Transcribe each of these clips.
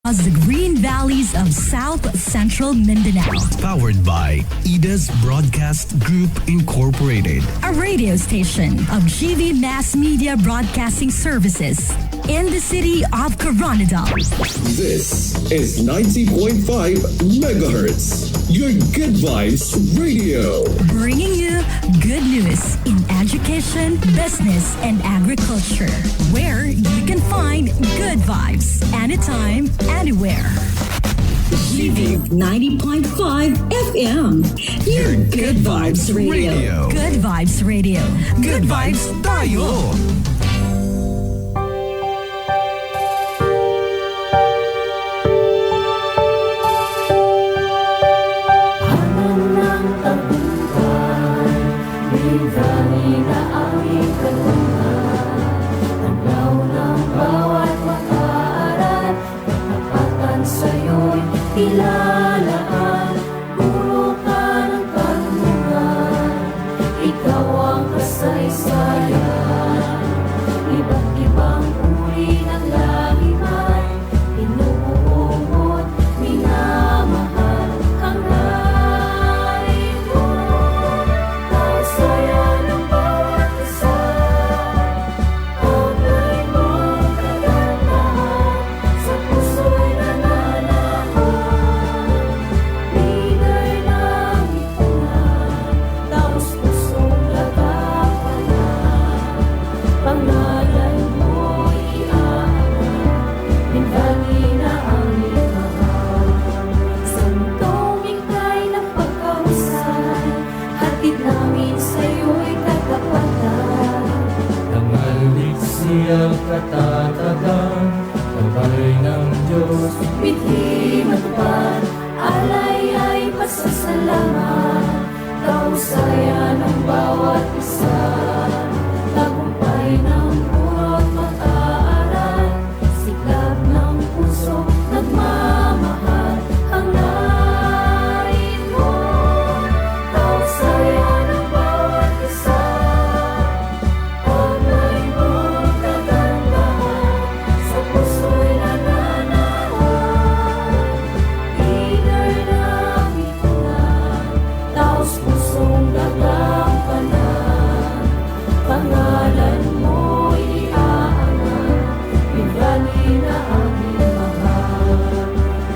As the green valleys of South Central Mindanao. Powered by Ida's Broadcast Group Incorporated. A radio station of GV Mass Media Broadcasting Services in the city of Coronadal. This is 90.5 megahertz. Your Good Vibes Radio. Bringing you good news in education, business, and agriculture. Where you can find good vibes anytime, anywhere. GV 90.5 FM. Your Good Vibes Radio. Good Vibes Radio. Good vibes tayo! Ilalaan, puro ka ng pagmumahal. Ikaw ang kasaysayan. Iba't ibang uri ng lahi ay inuungod, minamahal. Hangarin mo, tausaya ng bawat isa. Pagay mong kagandahan, sa puso'y nananahan. Ang katatagan, gabay ng Diyos. Bithi matupad, alay ay pasasalamat. Kausayan ng bawat isa, tagumpay ng purot mag-aaral. Siklab ng puso, nagmamahal. Hangarin mo, kausayan ng bawat isa. Pagay mo kagandahan, sa puso'y nananahan. Leader ng ikunan, taos pusong gagampanan. Pangalan mo'y iaangan, Big Valley na aming mahal.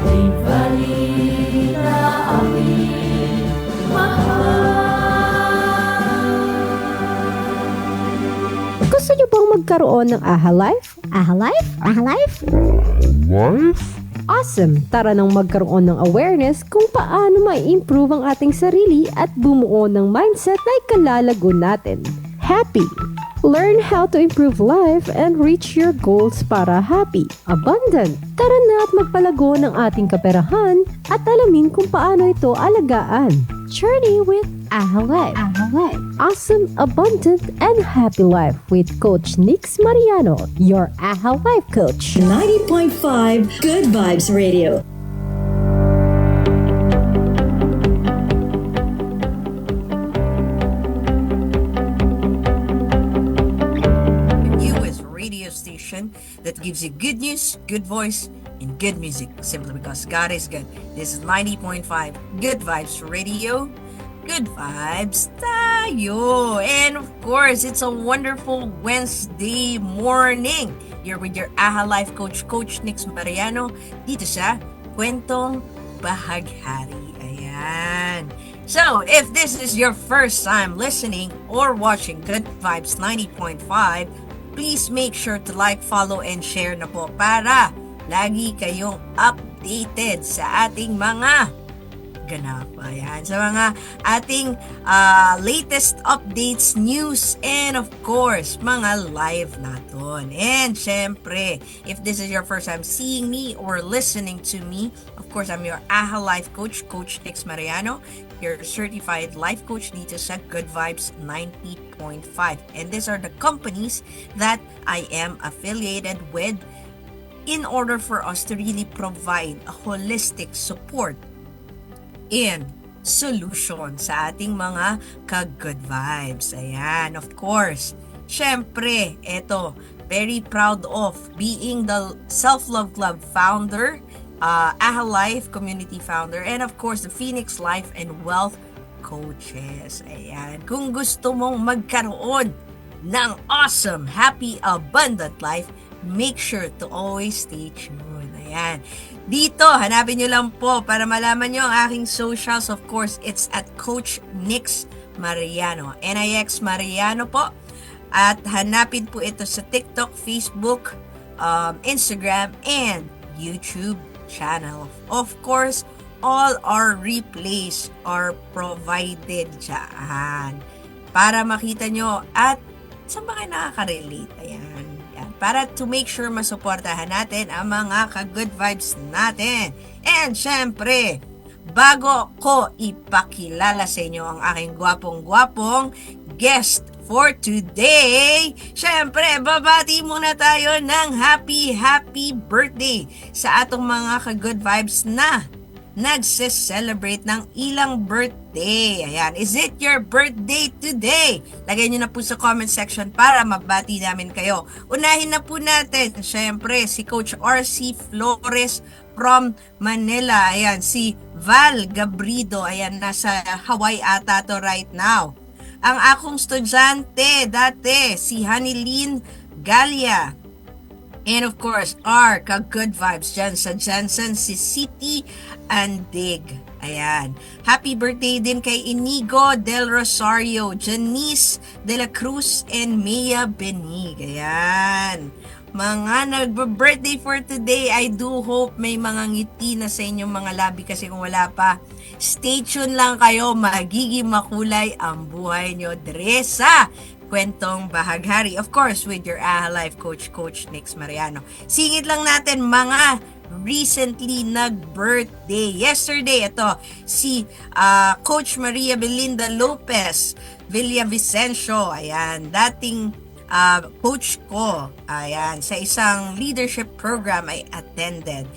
Big Valley na aming mahal. Gusto niyo bang magkaroon ng AHA Life? AHA Life? AHA Life? Awesome! Tara nang magkaroon ng awareness kung paano ma-improve ang ating sarili at bumuo ng mindset na ikalalago natin. Happy! Learn how to improve life and reach your goals para happy, abundant. Tara na at magpalago ng ating kaperahan at alamin kung paano ito alagaan. Journey with AHA Life. AHA Life. Awesome, abundant, and happy life with Coach Nix Mariano, your AHA Life coach. 90.5 Good Vibes Radio. Newest radio station that gives you good news, good voice, and good music. Simply because God is good. This is 90.5 Good Vibes Radio. Good vibes tayo. And of course, it's a wonderful Wednesday morning. You're with your AHA Life Coach, Coach Nix Mariano, dito sa Kwentong Bahaghari. Ayan. So, if this is your first time listening or watching Good Vibes 90.5, please make sure to like, follow, and share na po para lagi kayong updated sa ating mga ganap. Ayan. Sa mga ating latest updates, news, and of course, mga live natin. And syempre, if this is your first time seeing me or listening to me, of course, I'm your AHA Life Coach, Coach Nix Mariano, your certified life coach dito sa Good Vibes 90.5. And these are the companies that I am affiliated with in order for us to really provide a holistic support and solution sa ating mga ka-good vibes. Ayan, of course. Syempre, eto, very proud of being the Self-Love Club founder, AHA Life community founder, and of course, the Phoenix Life and Wealth coaches. Ayan. Kung gusto mong magkaroon ng awesome, happy, abundant life, make sure to always stay tuned. Ayan. Dito, hanapin nyo lang po para malaman nyo ang aking socials. Of course, it's at Coach Nix Mariano. Nix Mariano po. At hanapin po ito sa TikTok, Facebook, Instagram, and YouTube channel. Of course, all our replays are provided dyan. Para makita nyo at saan ba kayo nakaka-relate? Ayan. Para to make sure masuportahan natin ang mga ka-good vibes natin. And syempre, bago ko ipakilala sa inyo ang aking gwapong-gwapong guest for today, syempre, babati muna tayo ng happy birthday sa atong mga ka-good vibes na nagse-celebrate ng ilang birthday. Ayan, is it your birthday today? Lagay nyo na po sa comment section para mabati namin kayo. Unahin na po natin, syempre, si Coach RC Flores from Manila. Ayan, si Val Gabrido. Ayan, nasa Hawaii ata to right now. Ang akong estudyante dati, si Hanilyn Galia. And of course, our ka-good vibes dyan sa Jansen, si City Andig. Ayan. Happy birthday din kay Inigo Del Rosario, Janice De La Cruz, and Mia Benig. Ayan. Mga nagbe-birthday for today, I do hope may mga ngiti na sa inyong mga labi kasi kung wala pa, stay tuned lang kayo, magiging makulay ang buhay nyo. Dresa! Kwentong Bahaghari. Of course, with your AHA Life Coach, Coach Nix Mariano. Singit lang natin mga recently nag-birthday. Yesterday, ito, si Coach Maria Belinda Lopez Villavicencio. Ayan, dating coach ko. Ayan, sa isang leadership program I attended.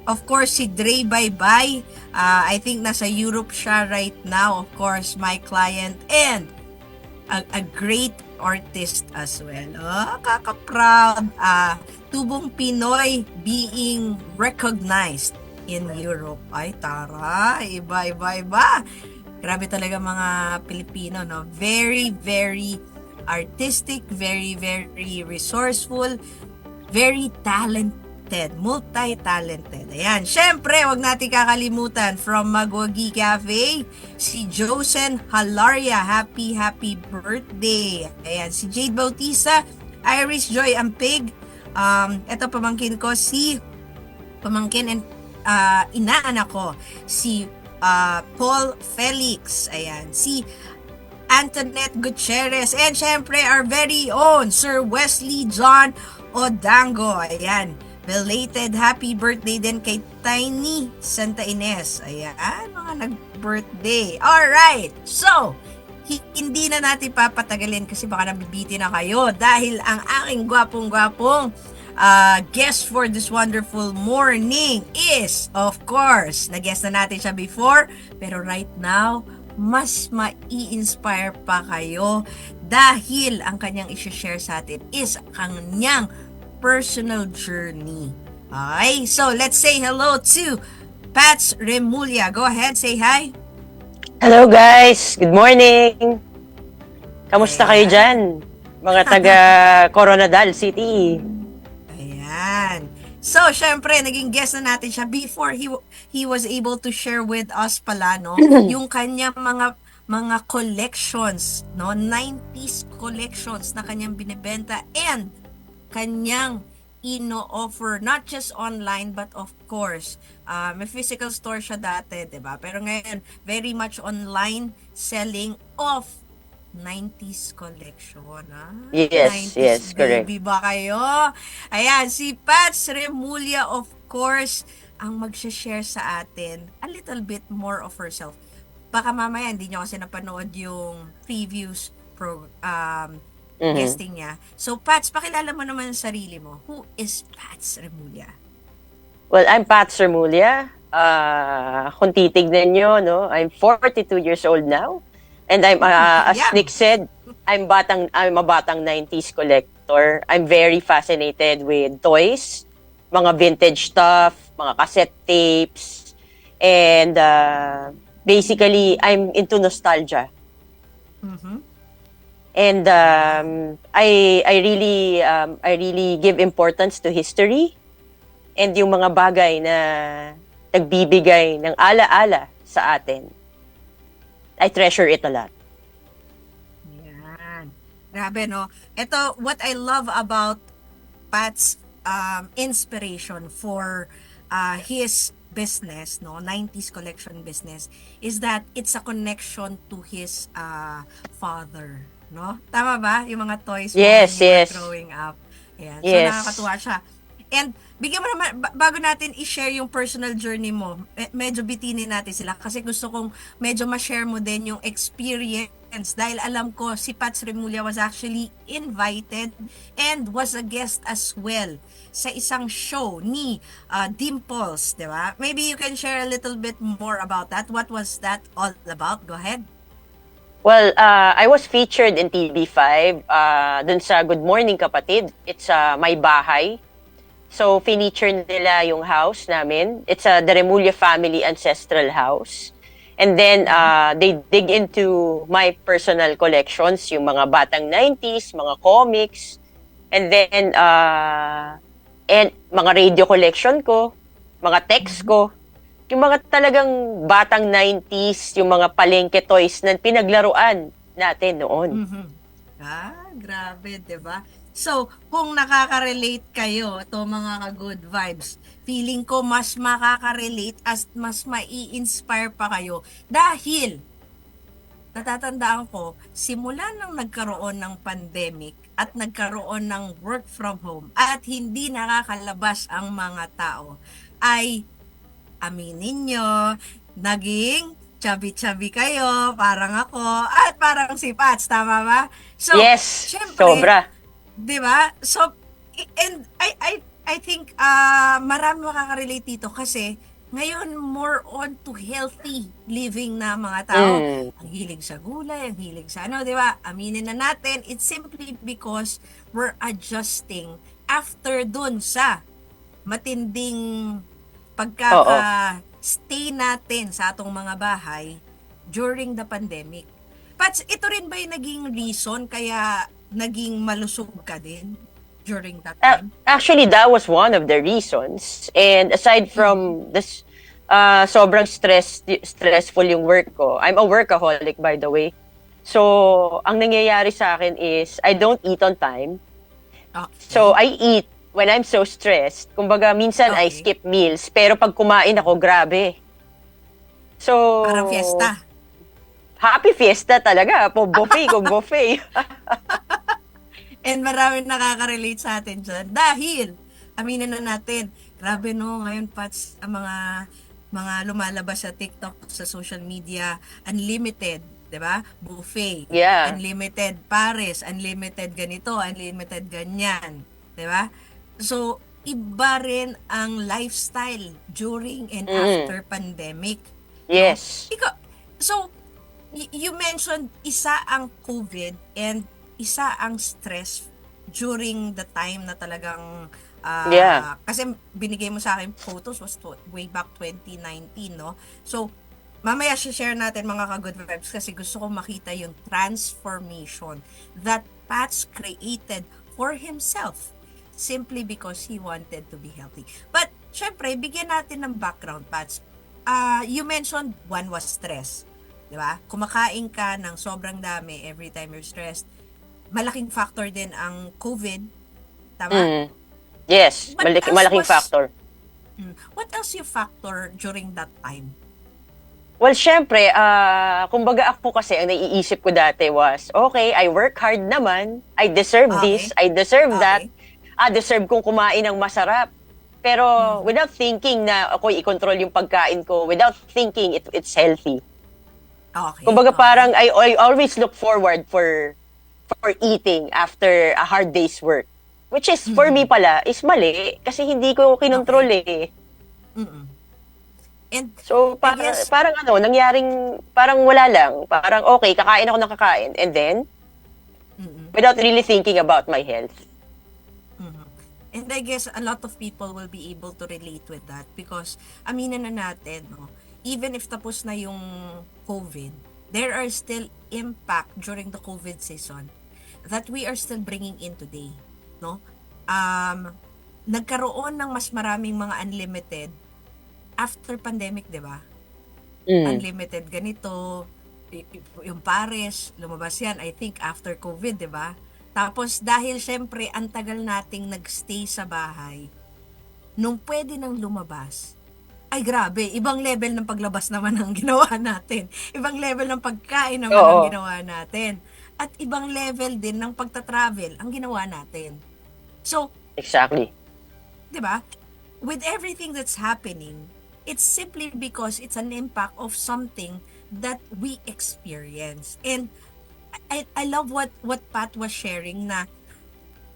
Of course, si Dre Baybay. I think nasa Europe siya right now. Of course, my client and a great artist as well. Oh, kaka-proud. Tubong Pinoy being recognized in Europe. Ay, tara. Iba. Grabe talaga mga Pilipino, no? Very, very artistic, very, very resourceful, very talented, multi-talented. Ayan. Syempre, wag natin kakalimutan from Magwagi Cafe, si Josen Halaria. Happy birthday. Ayan. Si Jade Bautista, Iris Joy Ampig. Ito pamangkin ko, si pamangkin and inaanak ko, si Paul Felix. Ayan. Si Antoinette Gutierrez. And syempre, our very own Sir Wesley John Odango. Ayan. Belated happy birthday din kay Tiny Santa Ines. Ayan, mga nag-birthday. Alright, so, hindi na natin papatagalin kasi baka nabibiti na kayo dahil ang aking gwapong-gwapong guest for this wonderful morning is, of course, nag-guest na natin siya before, pero right now, mas mai-inspire pa kayo dahil ang kanyang i-share sa atin is ang kanyang personal journey. Okay, so let's say hello to Pats Remulla. Go ahead, say hi. Hello guys, good morning. Kamusta kayo dyan? Mga taga Coronadal City. Ayan. So, syempre, naging guest na natin siya before he was able to share with us pala, no, yung kanyang mga collections, no, 90s collections na kanyang binibenta and kanyang ino-offer not just online but of course may physical store siya dati, 'di ba? Pero ngayon very much online selling of 90s collection, Yes, 90s yes, correct. Baby ba kayo? Ayan, si Pats Remulla, of course, ang mag-share sa atin a little bit more of herself. Baka mamaya hindi nyo kasi napanood yung previous guesting niya. So, Pats, pakilala mo naman ang sarili mo. Who is Pats Remulla? Well, I'm Pats Remulla. Kung titignan nyo, no, I'm 42 years old now. And I'm, as Yeah. Nick said, I'm a batang 90s collector. I'm very fascinated with toys, mga vintage stuff, mga cassette tapes, and basically, I'm into nostalgia. Mhm. And I really give importance to history and yung mga bagay na nagbibigay ng ala-ala sa atin. I treasure it a lot. Yan. Grabe, no? Ito, what I love about Pat's inspiration for his business, no, 90s collection business, is that it's a connection to his father, no? Tama ba? Yung mga toys mo Yes, when you were yes. growing up. Ayan. So, Yes. nakakatuwa siya. And, bigyan mo naman, bago natin i-share yung personal journey mo, medyo bitinin natin sila kasi gusto kong medyo ma-share mo din yung experience dahil alam ko si Pats Remulla was actually invited and was a guest as well sa isang show ni Dimples, di ba? Maybe you can share a little bit more about that. What was that all about? Go ahead. Well, I was featured in TV5 dun sa Good Morning Kapatid. It's My Bahay. So, feature nila yung house namin. It's the Remulla family ancestral house. And then, they dig into my personal collections, yung mga batang 90s, mga comics, and then, and mga radio collection ko, mga text ko, yung mga talagang batang 90s, yung mga palengke toys na pinaglaruan natin noon. Mhm. Grabe, 'di ba? So, kung nakaka-relate kayo, to mga ka-good vibes, feeling ko mas makaka-relate at mas mai-inspire pa kayo dahil natatandaan ko, simula nang nagkaroon ng pandemic at nagkaroon ng work from home at hindi nakakalabas ang mga tao, ay aminin nyo, naging chubby-chubby kayo, parang ako, at parang si Pats, tama ba? So, Yes, syempre, sobra. 'di ba? So, and I think marami makaka-relate dito kasi ngayon more on to healthy living na mga tao. Ang hilig sa gulay, ang hilig sa ano, 'di ba? Aminin na natin, it's simply because we're adjusting after dun sa matinding pagkaka-stay natin sa atong mga bahay during the pandemic. But ito rin ba yung naging reason kaya naging malusog ka din during that time? Actually, that was one of the reasons. And aside from this, sobrang stressful yung work ko. I'm a workaholic, by the way. So, ang nangyayari sa akin is, I don't eat on time. Okay. So, I eat when I'm so stressed. Kumbaga, minsan I Okay. skip meals. Pero pag kumain ako, grabe. So, Parang fiesta. Happy fiesta talaga. Po buffet kung buffet. And maraming nakaka-relate sa atin dyan. Dahil, aminin na natin, grabe no, ngayon Pats, ang mga lumalabas sa TikTok, sa social media, unlimited, 'di ba? Buffet, Yeah. unlimited pares, unlimited ganito, unlimited ganyan, 'di ba? So, iba rin ang lifestyle during and after pandemic. Yes. So, you mentioned isa ang COVID and isa ang stress during the time na talagang Yeah. kasi binigay mo sa akin photos was way back 2019, no? So, mamaya share natin mga ka-good vibes kasi gusto ko makita yung transformation that Pats created for himself simply because he wanted to be healthy. But, syempre, bigyan natin ng background, Pats. You mentioned one was stress. Di ba? Kumakain ka ng sobrang dami every time you're stressed. Malaking factor din ang COVID. Tama? Yes, What else malaking was- factor. What else you factor during that time? Well, syempre, kumbaga ako kasi, ang naiisip ko dati was, okay, I work hard naman, I deserve Okay. this, I deserve that, Okay. deserve kong kumain ng masarap. Pero without thinking na ako i-control yung pagkain ko, without thinking it's healthy. Okay. Kumbaga okay. parang I always look forward for eating after a hard day's work. Which is, for me pala, is mali. Kasi hindi ko kinontrol eh. Mm-mm. And So, I guess, parang nangyaring, parang wala lang. Parang, okay, kakain ako ng kakain. And then, without really thinking about my health. and I guess a lot of people will be able to relate with that because aminin na natin, no, even if tapos na yung COVID, there are still impact during the COVID season that we are still bringing in today, no? Nagkaroon ng mas maraming mga unlimited after pandemic, 'di ba? Unlimited ganito, yung Pares, lumabas yan, I think, after COVID, di ba? Tapos, dahil syempre, ang tagal nating nagstay sa bahay, nung pwede nang lumabas, ay grabe, ibang level ng paglabas naman ang ginawa natin. Ibang level ng pagkain naman ang ginawa natin. At ibang level din ng pagta-travel ang ginawa natin. So, Exactly. di ba? With everything that's happening, it's simply because it's an impact of something that we experience. And I love what Pat was sharing na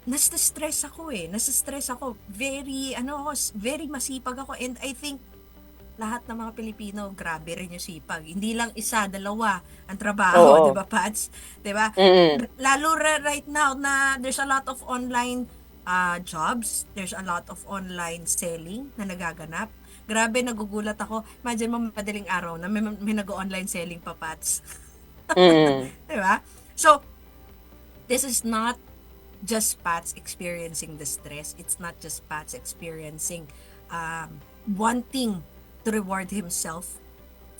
nasa-stress ako eh. Nasa-stress ako. Very masipag ako. And I think lahat ng mga Pilipino, grabe rin yung sipag. Hindi lang isa, dalawa ang trabaho, di ba, Pats? Di ba? Lalo right now na there's a lot of online jobs, there's a lot of online selling na nagaganap. Grabe, nagugulat ako. Imagine mo, madaling araw na may nag-online selling pa, Pats. Diba? So, this is not just Pats experiencing the stress. It's not just Pats experiencing wanting to reward himself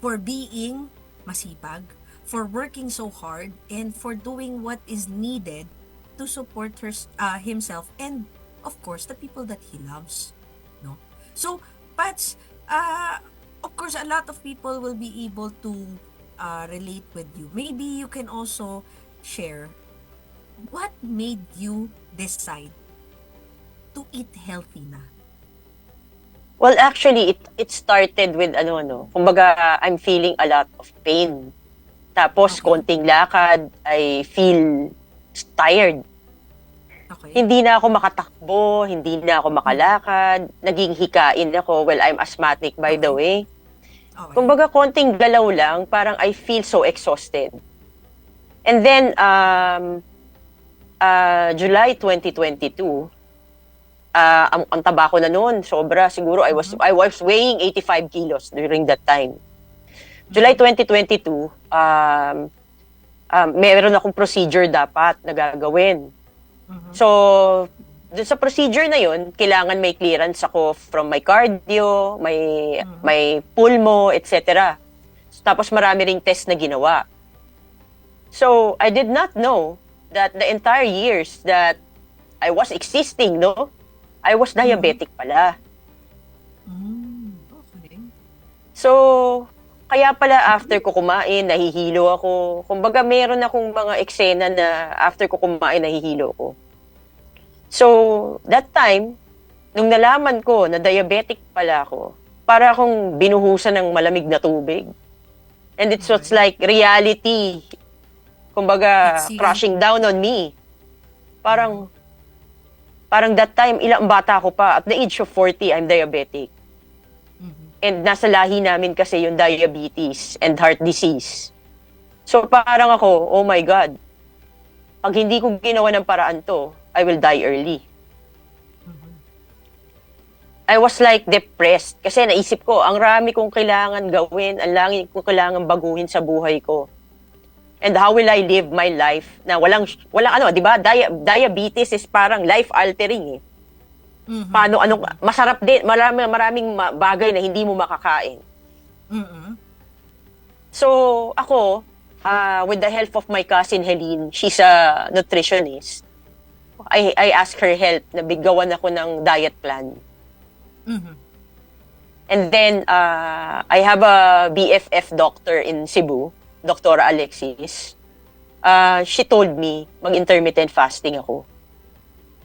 for being masipag, for working so hard, and for doing what is needed to support himself and, of course, the people that he loves. No? So, Pats, of course, a lot of people will be able to relate with you. Maybe you can also share what made you decide to eat healthy na? Well, actually, it started with kumbaga, I'm feeling a lot of pain. Tapos, konting lakad, I feel tired. Okay. Hindi na ako makatakbo, hindi na ako makalakad, naging hikain ako. Well, I'm asthmatic, by the way. Okay. Kumbaga, konting galaw lang, parang I feel so exhausted. And then, July 2022, ang taba ko na noon, sobra. Siguro, I was weighing 85 kilos during that time. July 2022, meron akong procedure dapat na gagawin. So, dun sa procedure na yun, kailangan may clearance ako from my cardio, may pulmo, etc. Tapos marami ring test na ginawa. So, I did not know that the entire years that I was existing, I was diabetic pala. Okay. So, kaya pala after ko kumain, nahihilo ako. Kumbaga, meron akong mga eksena na after ko kumain, nahihilo ko. So, that time, nung nalaman ko na diabetic pala ako, para akong binuhusan ng malamig na tubig. And it was like reality, kumbaga, crashing down on me. Parang that time, ilang bata ko pa, at the age of 40, I'm diabetic. And nasa lahi namin kasi yung diabetes and heart disease. So parang ako, oh my God, pag hindi ko ginawa ng paraan to, I will die early. I was like depressed kasi naisip ko, ang rami kong kailangan gawin, ang langit kong kailangan baguhin sa buhay ko. And how will I live my life na walang di ba? Diabetes is parang life-altering eh. Paano, masarap din, maraming bagay na hindi mo makakain. So, ako, with the help of my cousin Helene, she's a nutritionist. I asked her help na biggawan ako ng diet plan. And then, I have a BFF doctor in Cebu, Dr. Alexis. She told me, mag-intermittent fasting ako.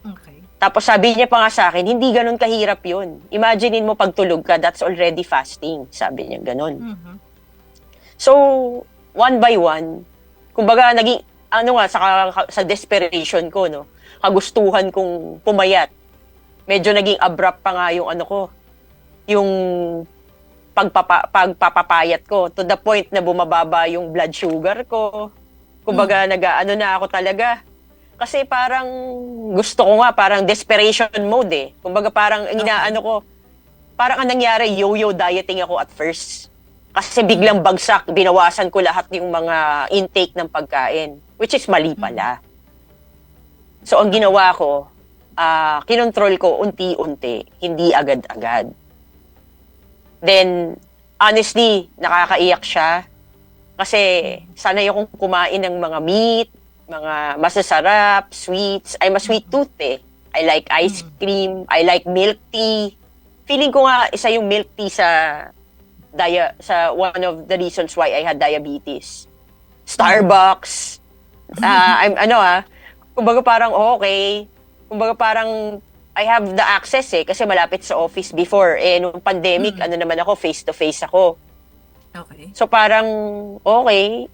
Okay. Tapos sabi niya pa nga sa akin, hindi ganun kahirap yun. Imaginein mo pagtulog ka, that's already fasting. Sabi niya ganun. So, one by one, kumbaga naging, sa desperation ko, kagustuhan kong pumayat. Medyo naging abrupt pa nga yung yung pagpapapayat ko to the point na bumababa yung blood sugar ko. Kumbaga, nag-ano na ako talaga. Kasi parang gusto ko nga, parang desperation mode eh. Kumbaga parang inaano ko, parang ang nangyari, yo-yo dieting ako at first. Kasi biglang bagsak, binawasan ko lahat yung mga intake ng pagkain. Which is mali pala. So ang ginawa ko, kinontrol ko unti-unti, hindi agad-agad. Then, honestly, nakakaiyak siya. Kasi sanay akong kumain ng mga meat, mga masasarap, sweets. I'm a sweet tooth eh. I like ice cream, I like milk tea. Feeling ko nga isa yung milk tea sa one of the reasons why I had diabetes. Starbucks. Kumbaga parang okay. Kumbaga parang I have the access eh kasi malapit sa office before. Nung pandemic, naman ako, face-to-face ako. Okay. So parang, okay,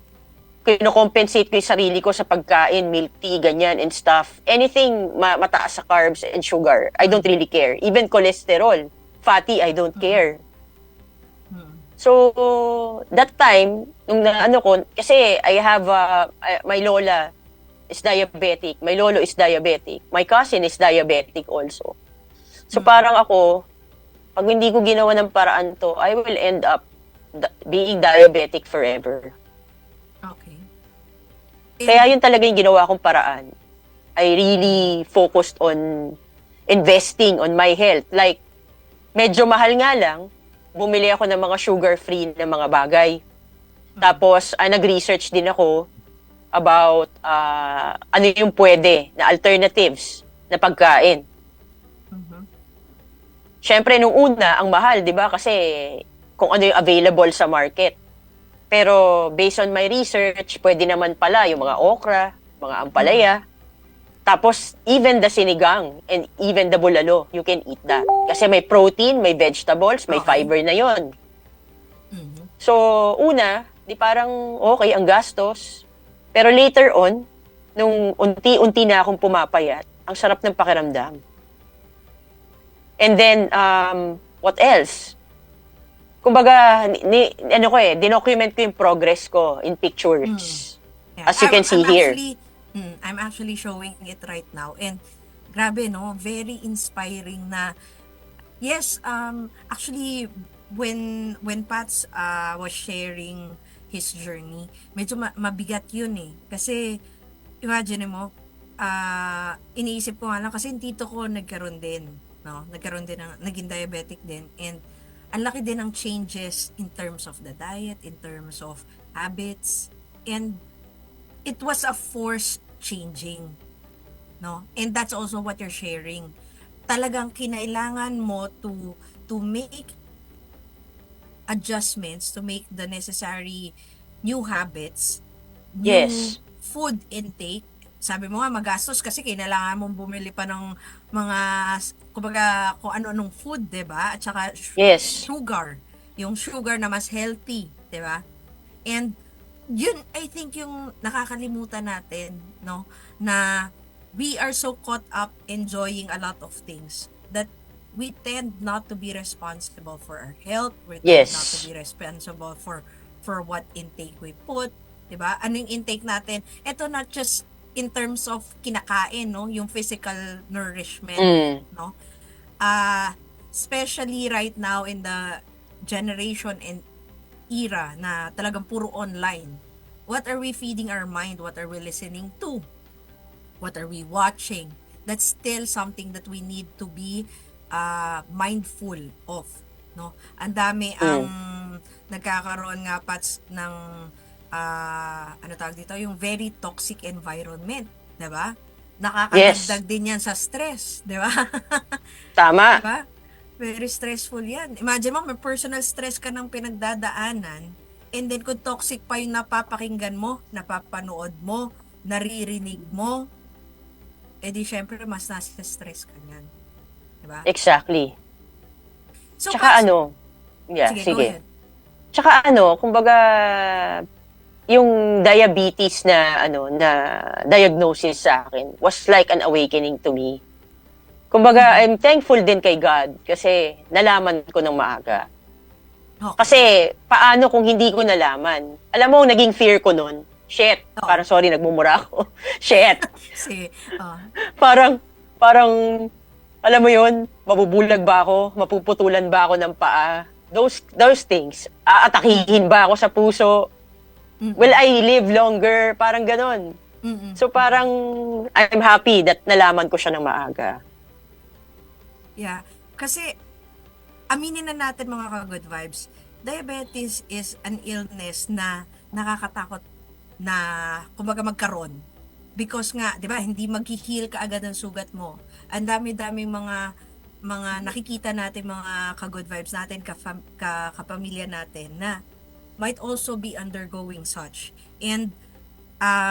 kino-compensate ko yung sarili ko sa pagkain, milk tea, ganyan, and stuff. Anything mataas sa carbs and sugar, I don't really care. Even cholesterol, fatty, I don't care. So, that time, nung kasi I have, my lola is diabetic, my lolo is diabetic, my cousin is diabetic also. So parang ako, pag hindi ko ginawa ng paraan to, I will end up being diabetic forever. Okay. Kaya yun talaga yung ginawa kong paraan. I really focused on investing on my health. Like, medyo mahal nga lang, bumili ako ng mga sugar-free na mga bagay. Tapos, nag-research din ako about ano yung pwede na alternatives na pagkain. Siyempre, nung una, ang mahal, di ba? Kasi kung ano yung available sa market. Pero based on my research, pwede naman pala yung mga okra, mga ampalaya. Tapos, even the sinigang and even the bulalo, you can eat that. Kasi may protein, may vegetables, may fiber na yon. So, una, di parang okay ang gastos. Pero later on, nung unti-unti na akong pumapayat, ang sarap ng pakiramdam. And then, what else? Kumbaga, dinocument ko yung progress ko in pictures. Yeah. As you can see here. I'm actually showing it right now. And grabe, no? Very inspiring na, yes, actually, when Pats was sharing his journey, medyo mabigat yun eh. Kasi, imagine mo, iniisip ko nga lang, kasi yung tito ko nagkaroon din, no? Naging diabetic din. And, ang laki din ng changes in terms of the diet, in terms of habits, and it was a force changing, no? And that's also what you're sharing. Talagang kinailangan mo to make adjustments, to make the necessary new habits, new food intake. Sabi mo nga, magastos kasi kailangan mong bumili pa ng mga, kumbaga, kung ano-anong food, diba? At saka sugar. Yung sugar na mas healthy, diba? And yun, I think yung nakakalimutan natin, no? Na we are so caught up enjoying a lot of things that we tend not to be responsible for our health. We tend not to be responsible for what intake we put, diba? Ano yung intake natin? Ito not just in terms of kinakain, no, yung physical nourishment, no, especially right now in the generation and era na talagang puro online. What are we feeding our mind? What are we listening to? What are we watching? That's still something that we need to be mindful of, no. Ang dami ang nagkakaroon nga Pats ng ano tawag dito, yung very toxic environment, 'di ba? Nakakadagdag din yan sa stress, 'di ba? Tama. 'Di ba? Very stressful yan. Imagine mo, may personal stress ka ng pinagdadaanan, and then kung toxic pa yung napapakinggan mo, napapanood mo, naririnig mo, edi syempre mas nasa stress ka niyan. 'Di ba? Exactly. So, tsaka sige. Tsaka kumbaga, yung diabetes na diagnosis sa akin was like an awakening to me. Kumbaga, I'm thankful din kay God kasi nalaman ko ng maaga. Okay. Kasi, paano kung hindi ko nalaman? Alam mo, naging fear ko nun, shit, parang sorry, nagmumura ako. Shit. Kasi, Parang, alam mo yun, mabubulag ba ako? Mapuputulan ba ako ng paa? Those things. Aatakihin ba ako sa puso? Will I live longer? Parang ganon. So parang, I'm happy that nalaman ko siya ng maaga. Yeah. Kasi, aminin na natin mga ka-good vibes, diabetes is an illness na nakakatakot na kumbaga magkaroon. Because nga, 'di ba, hindi maghi-heal kaagad ang sugat mo. Ang dami-daming mga nakikita natin mga ka-good vibes natin, kapamilya natin na might also be undergoing such. And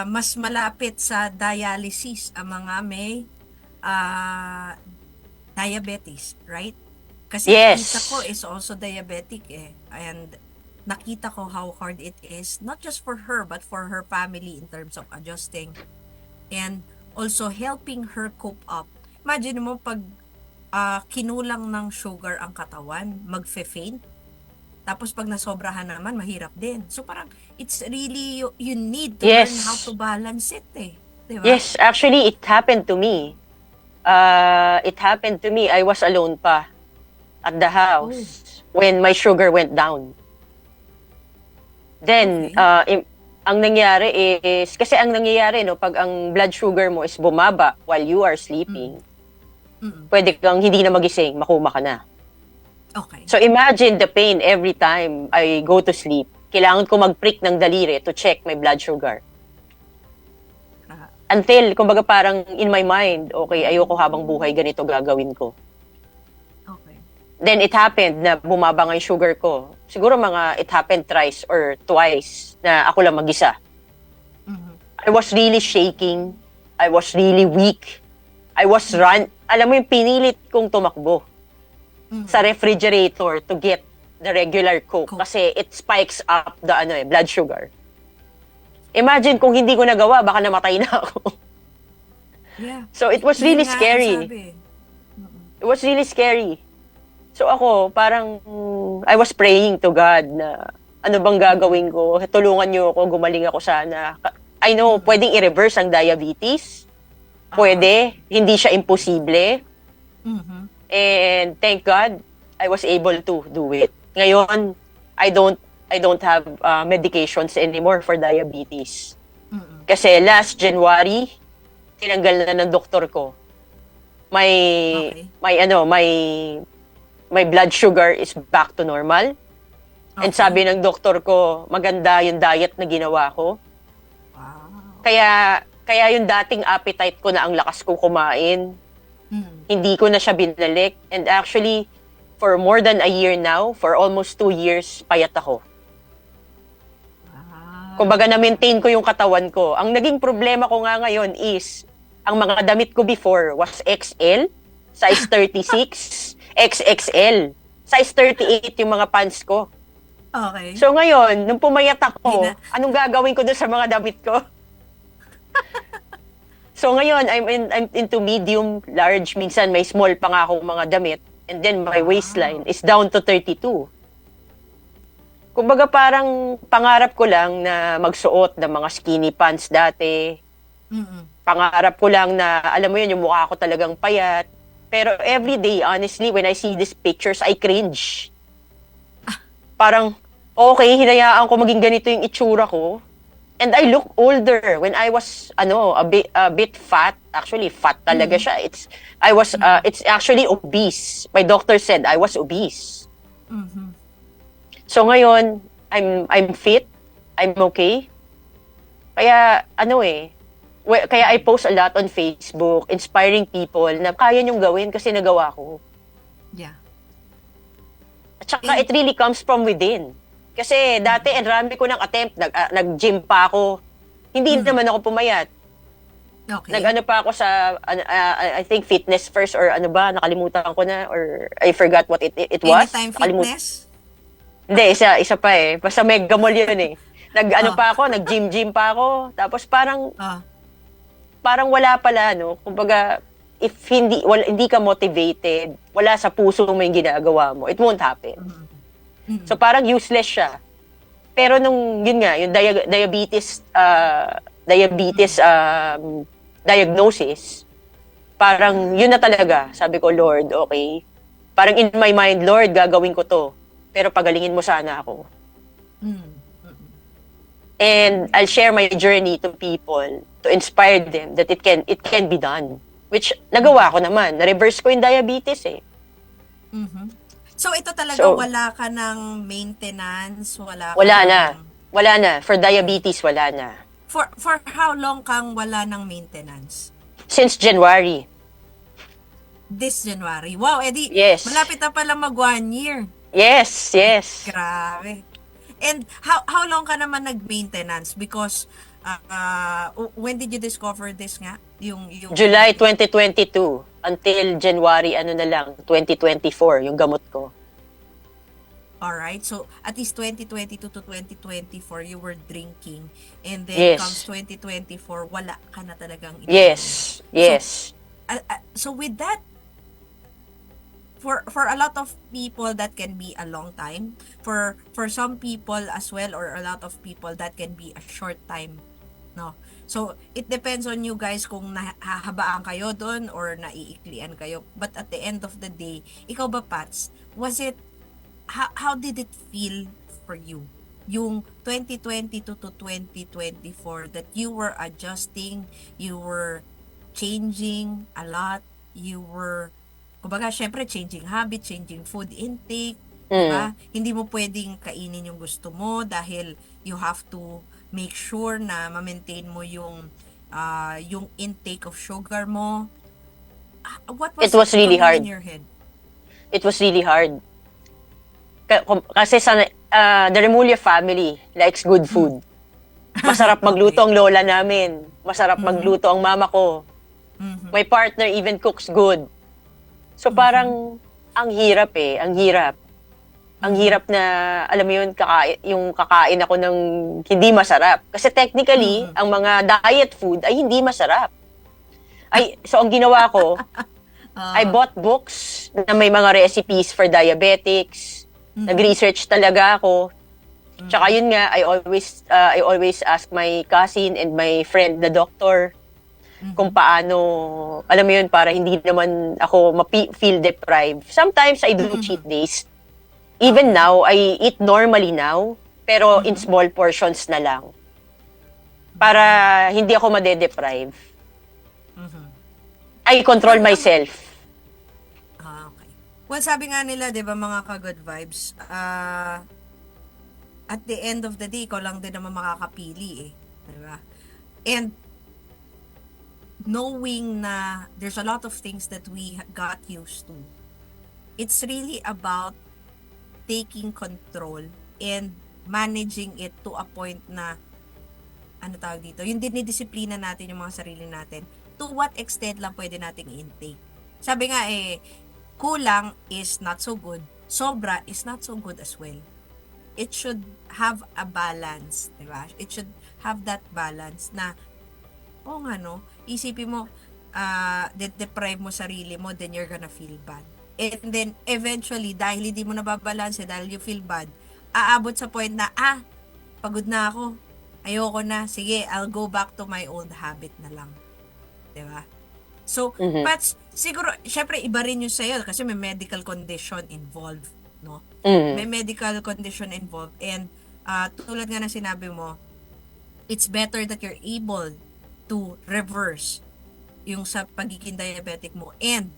mas malapit sa dialysis ang mga may diabetes, right? Kasi Yes. kita ko is also diabetic and nakita ko how hard it is, not just for her but for her family in terms of adjusting and also helping her cope up. Imagine mo pag kinulang ng sugar ang katawan, magfe-faint. Tapos pag nasobrahan naman, mahirap din. So parang it's really you need to Yes. learn how to balance it Diba? Yes, actually, it happened to me. I was alone pa at the house when my sugar went down. Then, ang nangyari is, kasi ang nangyayari, no, pag ang blood sugar mo is bumaba while you are sleeping, pwede kang hindi na magising, makuma ka na. Okay. So imagine the pain every time I go to sleep. Kailangan ko mag-prick ng daliri to check my blood sugar. Until, kumbaga parang in my mind, okay, ayoko habang buhay, ganito gagawin ko. Okay. Then it happened na bumaba nga yung sugar ko. Siguro it happened thrice or twice na ako lang mag-isa. I was really shaking. I was really weak. I was alam mo yung pinilit kong tumakbo sa refrigerator to get the regular Coke kasi it spikes up the blood sugar. Imagine kung hindi ko nagawa, baka namatay na ako. Yeah. So it was Yun really nga ang scary. sabi. It was really scary. So ako, parang I was praying to God na ano bang gagawin ko? Tulungan niyo ako, gumaling ako sana. I know, pwedeng i-reverse ang diabetes. Pwede, hindi siya imposible. And thank God, I was able to do it. Ngayon, I don't have medications anymore for diabetes. Kasi last January, tinanggal na ng doktor ko. My blood sugar is back to normal. And sabi ng doktor ko, maganda yung diet na ginawa ko. Wow. Kaya yung dating appetite ko na ang lakas kong kumain, hindi ko na siya binalik. And actually, for more than a year now, for almost 2 years, payat ako. Kumbaga na-maintain ko yung katawan ko. Ang naging problema ko nga ngayon is, ang mga damit ko before was XL, size 36, XXL, size 38 yung mga pants ko. Okay. So ngayon, nung pumayat ako, anong gagawin ko doon sa mga damit ko? So ngayon, I'm into medium, large, minsan may small pa nga akong mga damit, and then my waistline is down to 32. Kumbaga parang pangarap ko lang na magsuot ng mga skinny pants dati. Pangarap ko lang na, alam mo yun, yung mukha ko talagang payat. Pero every day, honestly, when I see these pictures, I cringe. Parang, okay, hinayaan ko maging ganito yung itsura ko. And I look older when I was, a bit fat. Actually, fat talaga siya. It's actually obese. My doctor said I was obese. So ngayon, I'm fit. I'm okay. Kaya, kaya I post a lot on Facebook, inspiring people na kaya niyong gawin kasi nagawa ko. Yeah. At saka it really comes from within. Kasi dati, rami ko ng attempt, nag-gym pa ako. Hindi naman ako pumayat. Okay. Nag-ano pa ako sa, I think fitness first or nakalimutan ko na or I forgot what it was. Anytime fitness? Hindi, isa pa eh. Basta mega mall yun eh. Pa ako, nag-gym pa ako. Tapos parang wala pala, no? Kumbaga, if hindi ka motivated, wala sa puso mo yung ginagawa mo, it won't happen. So parang useless siya. Pero nung yun nga, yung diabetes diagnosis, parang yun na talaga. Sabi ko, Lord, okay. Parang in my mind, Lord, gagawin ko to. Pero pagalingin mo sana ako. And I'll share my journey to people to inspire them that it can be done. Which nagawa ko naman. Na-reverse ko yung diabetes eh. So ito talaga wala ka ng maintenance, wala na. For diabetes, wala na. For how long kang wala ng maintenance? Since January. This January. Wow, Eddie. Yes. Malapit na pala mag 1 year. Yes. Grabe. And how long ka naman nag-maintenance? Because when did you discover this nga? Yung July 2022 until January 2024 yung gamot ko. Alright, so at least 2022 to 2024 you were drinking, and then comes 2024 wala ka na talagang Yes. So with that, for a lot of people that can be a long time, for some people as well, or a lot of people that can be a short time, no? So it depends on you guys kung nahahabaan kayo doon or naiiklian kayo. But at the end of the day, ikaw ba, Pats, was it how did it feel for you? Yung 2022 to 2024 that you were adjusting, you were changing a lot, you were, kumbaga, syempre, changing habit, changing food intake, diba? Hindi mo pwedeng kainin yung gusto mo dahil you have to make sure na ma-maintain mo yung intake of sugar mo. What was it was really hard in your head? It was really hard. Kasi the Remulla family likes good food. Masarap magluto ang lola namin. Masarap magluto ang mama ko. My partner even cooks good. So parang ang hirap eh. Ang hirap na, alam mo yun, kakain ako ng hindi masarap. Kasi technically, ang mga diet food ay hindi masarap. So ang ginawa ko, I bought books na may mga recipes for diabetics. Nag-research talaga ako. Tsaka yun nga, I always ask my cousin and my friend, the doctor, kung paano, alam mo yun, para hindi naman ako feel deprived. Sometimes I do cheat days. Even now, I eat normally now, pero in small portions na lang. Para hindi ako made-deprive. I control myself. Okay. Well, sabi nga nila, di ba, mga ka-good vibes, at the end of the day, ikaw lang din naman makakapili eh. Di ba? And knowing na there's a lot of things that we got used to, it's really about taking control and managing it to a point na, ano tawag dito, yung dinidisiplina natin yung mga sarili natin, to what extent lang pwede nating intake. Sabi nga eh, kulang is not so good, sobra is not so good as well. It should have a balance, di ba? It should have that balance na, nga no, isipin mo, deprive mo sarili mo, then you're gonna feel bad. And then, eventually, dahil hindi mo nababalanse, dahil you feel bad, aabot sa point na, pagod na ako, ayoko na, sige, I'll go back to my old habit na lang. Diba? So, but siguro, syempre, iba rin yung sa'yo kasi may medical condition involved, no? May medical condition involved, and tulad nga na sinabi mo, it's better that you're able to reverse yung sa pagiging diabetic mo, and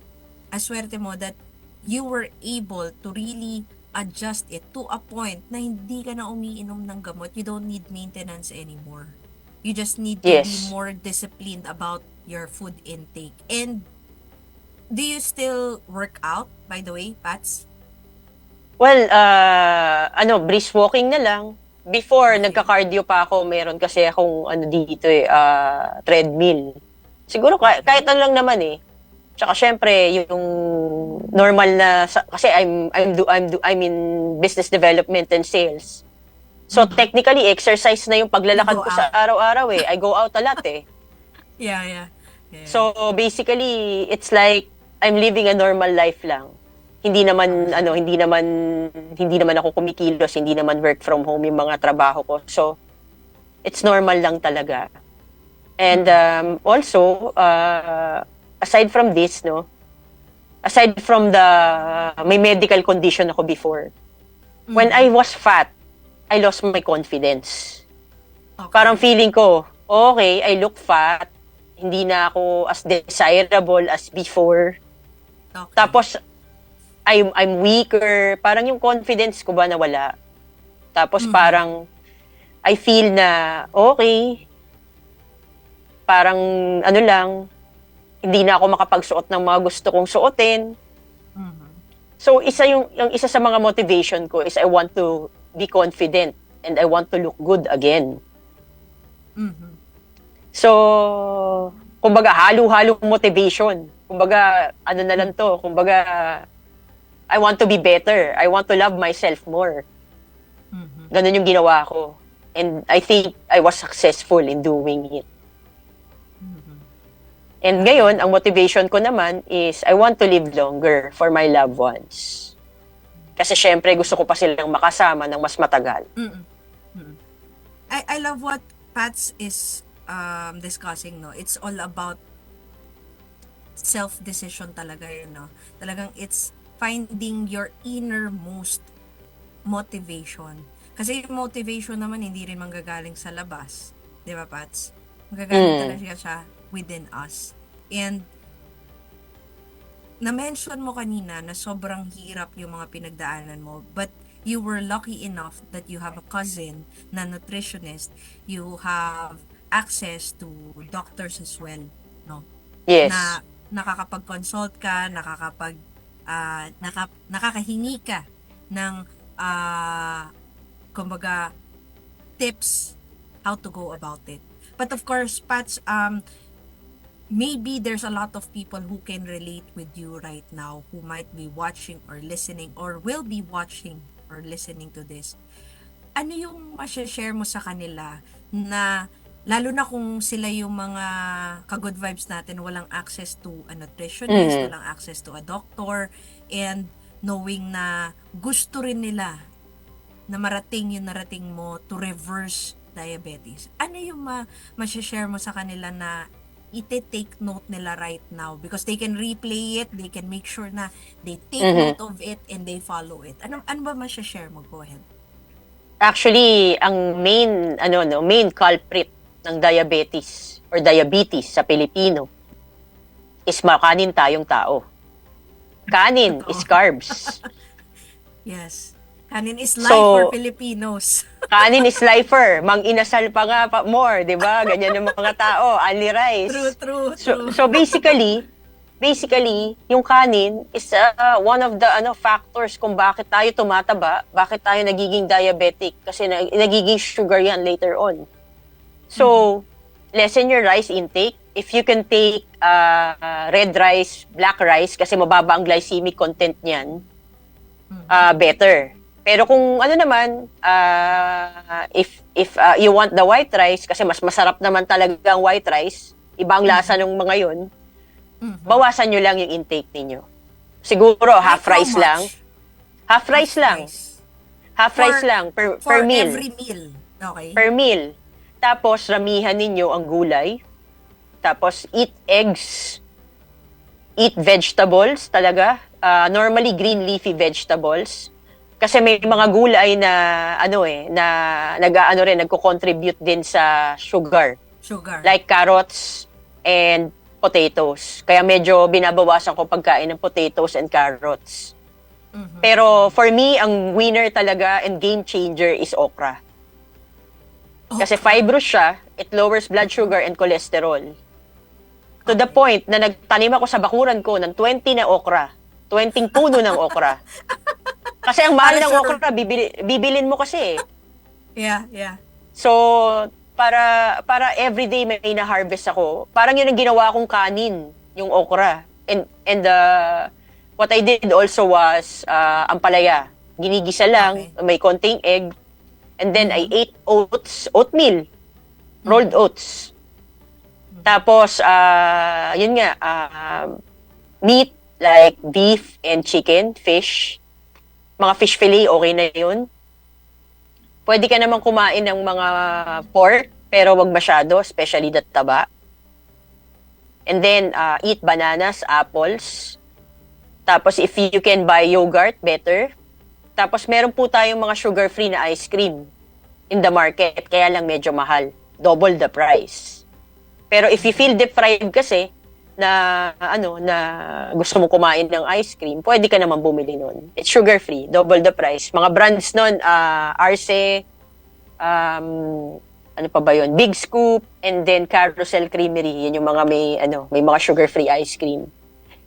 aswerte mo that you were able to really adjust it to a point na hindi ka na umiinom ng gamot. You don't need maintenance anymore. You just need to be more disciplined about your food intake. And do you still work out, by the way, Pats? Well, brisk walking na lang. Before, nagka-cardio pa ako. Meron kasi akong dito treadmill. Siguro kahit lang naman eh. Tsaka syempre yung normal na kasi I'm in business development and sales. So technically exercise na yung paglalakad ko sa araw-araw eh. I go out a lot eh. Yeah. So basically it's like I'm living a normal life lang. hindi naman ako kumikilos, hindi naman work from home yung mga trabaho ko. So it's normal lang talaga. And also aside from this, no, aside from may medical condition ako before. When I was fat, I lost my confidence. Okay. Parang feeling ko, okay, I look fat, hindi na ako as desirable as before. Okay. Tapos I'm weaker, parang yung confidence ko ba nawala. Tapos parang I feel na okay, parang ano lang, hindi na ako makapagsuot ng mga gusto kong suotin. So yung isa sa mga motivation ko is I want to be confident and I want to look good again. So kumbaga halo-halong motivation. Kumbaga ano na lang to, kumbaga I want to be better. I want to love myself more. Ganun yung ginawa ko. And I think I was successful in doing it. And ngayon, ang motivation ko naman is I want to live longer for my loved ones. Kasi syempre, gusto ko pa silang makasama ng mas matagal. I love what Pats is discussing, no? It's all about self-decision talaga yun, no? Talagang it's finding your innermost motivation. Kasi yung motivation naman, hindi rin manggagaling sa labas. Di ba, Pats? Manggagaling talaga siya within us. And na-mention mo kanina na sobrang hirap yung mga pinagdaanan mo, but you were lucky enough that you have a cousin na nutritionist. You have access to doctors as well, no? Yes. Na nakakapag-consult ka, nakakahingi ka ng kumbaga tips how to go about it. But of course, Pats, maybe there's a lot of people who can relate with you right now, who might be watching or listening or will be watching or listening to this. Ano yung ma-share mo sa kanila na lalo na kung sila yung mga ka-good vibes natin, walang access to a nutritionist, walang access to a doctor, and knowing na gusto rin nila na marating yung narating mo to reverse diabetes. Ano yung ma-share mo sa kanila na ite-take note nila right now? Because they can replay it, they can make sure na they take note of it and they follow it. Ano ba ma-share mo? Go ahead. Actually, ang main culprit ng diabetes or diabetes sa Pilipino is makanin tayong tao. Kanin is carbs. Yes. Kanin is life for Filipinos. Kanin is lifer. Mang-inasal pa nga more, di ba? Ganyan yung mga tao. Only rice. True. So basically, yung kanin is one of the factors kung bakit tayo tumataba, bakit tayo nagiging diabetic. Kasi nagiging sugar yan later on. So, lessen your rice intake. If you can take red rice, black rice, kasi mababa ang glycemic content niyan, better. Pero kung if you want the white rice, kasi mas masarap naman talaga ang white rice, ibang lasa ng mga yun, bawasan nyo lang yung intake ninyo. Siguro, half rice lang. Half rice lang. Half rice lang per meal. For every meal. Okay. Per meal. Tapos, ramihan ninyo ang gulay. Tapos, eat eggs. Eat vegetables talaga. Normally, green leafy vegetables. Kasi may mga gulay na nagko-contribute din sa sugar. Like carrots and potatoes. Kaya medyo binabawasan ko pagkain ng potatoes and carrots. Pero for me, ang winner talaga and game changer is okra. Kasi fibrous siya, it lowers blood sugar and cholesterol. To the point na nagtanim ako sa bakuran ko ng 20 na okra. 20 puno ng okra. Kasi ang mahal ng okra, bibilin mo kasi. Yeah. So, para everyday may na-harvest ako, parang yun ang ginawa kong kanin, yung okra. And what I did also was ampalaya. Ginigisa lang, may konting egg. And then I ate oatmeal, rolled oats. Tapos, meat, like beef and chicken, fish. Mga fish fillet, okay na yun. Pwede ka naman kumain ng mga pork, pero wag masyado, especially the taba. And then, eat bananas, apples. Tapos, if you can buy yogurt, better. Tapos, meron po tayong mga sugar-free na ice cream in the market. Kaya lang medyo mahal. Double the price. Pero if you feel deprived kasi, na gusto mo kumain ng ice cream, pwede ka naman bumili nun. It's sugar-free, double the price. Mga brands nun, Arce, ano pa ba yun? Big Scoop, and then Carousel Creamery. Yan yung mga may mga sugar-free ice cream.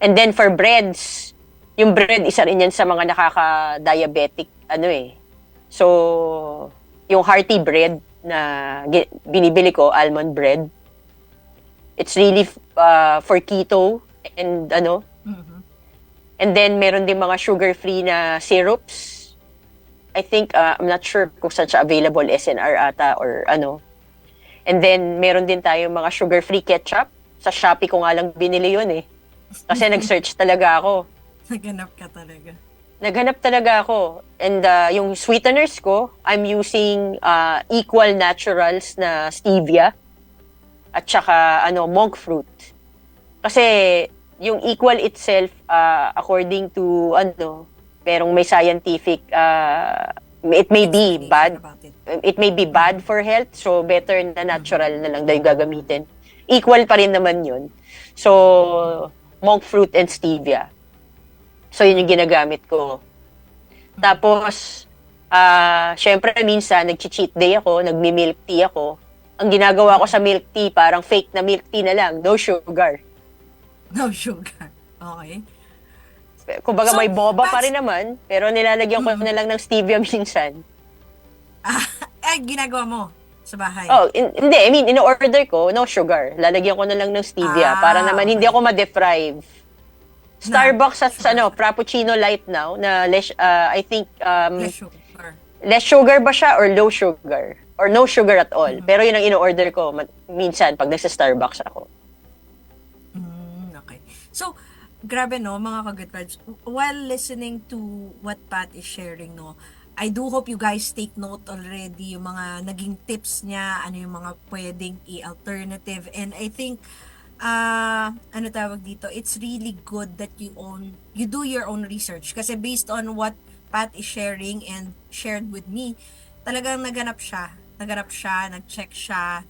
And then for breads, yung bread, isa rin yan sa mga nakaka-diabetic, So, yung hearty bread na binibili ko, almond bread, it's really for keto and And then meron din mga sugar-free na syrups. I think I'm not sure kung saan siya available, SNR ata or And then meron din tayong mga sugar-free ketchup. Sa Shopee ko nga lang binili yun Kasi nag-search talaga ako. Naghanap talaga ako. And yung sweeteners ko, I'm using Equal Naturals na stevia. At saka, monk fruit. Kasi, yung Equal itself, according to, merong may scientific, it may be bad. It may be bad for health, so better na natural na lang daw yung gagamitin. Equal pa rin naman yun. So, monk fruit and stevia. So, yun yung ginagamit ko. Tapos, syempre, minsan, nag-cheat day ako, nagmi-milk tea ako. Ang ginagawa ko sa milk tea, parang fake na milk tea na lang. No sugar. No sugar. Okay. Kumbaga may boba pa rin naman, pero nilalagyan ko na lang ng stevia minsan. Ginagawa mo sa bahay? Oh, hindi. I mean, in-order ko, no sugar. Lalagyan ko na lang ng stevia para naman hindi ako ma-deprive. Starbucks at Frappuccino Light now, na I think, less sugar. Less sugar ba siya or low sugar? Or no sugar at all. Pero yun ang in-order ko minsan pag nasa Starbucks ako. Okay. So, grabe mga ka-good vibes. While listening to what Pat is sharing, I do hope you guys take note already yung mga naging tips niya, ano yung mga pwedeng i-alternative. And I think, tawag dito, it's really good that you do your own research. Kasi based on what Pat is sharing and shared with me, talagang naghanap siya, nag-check siya.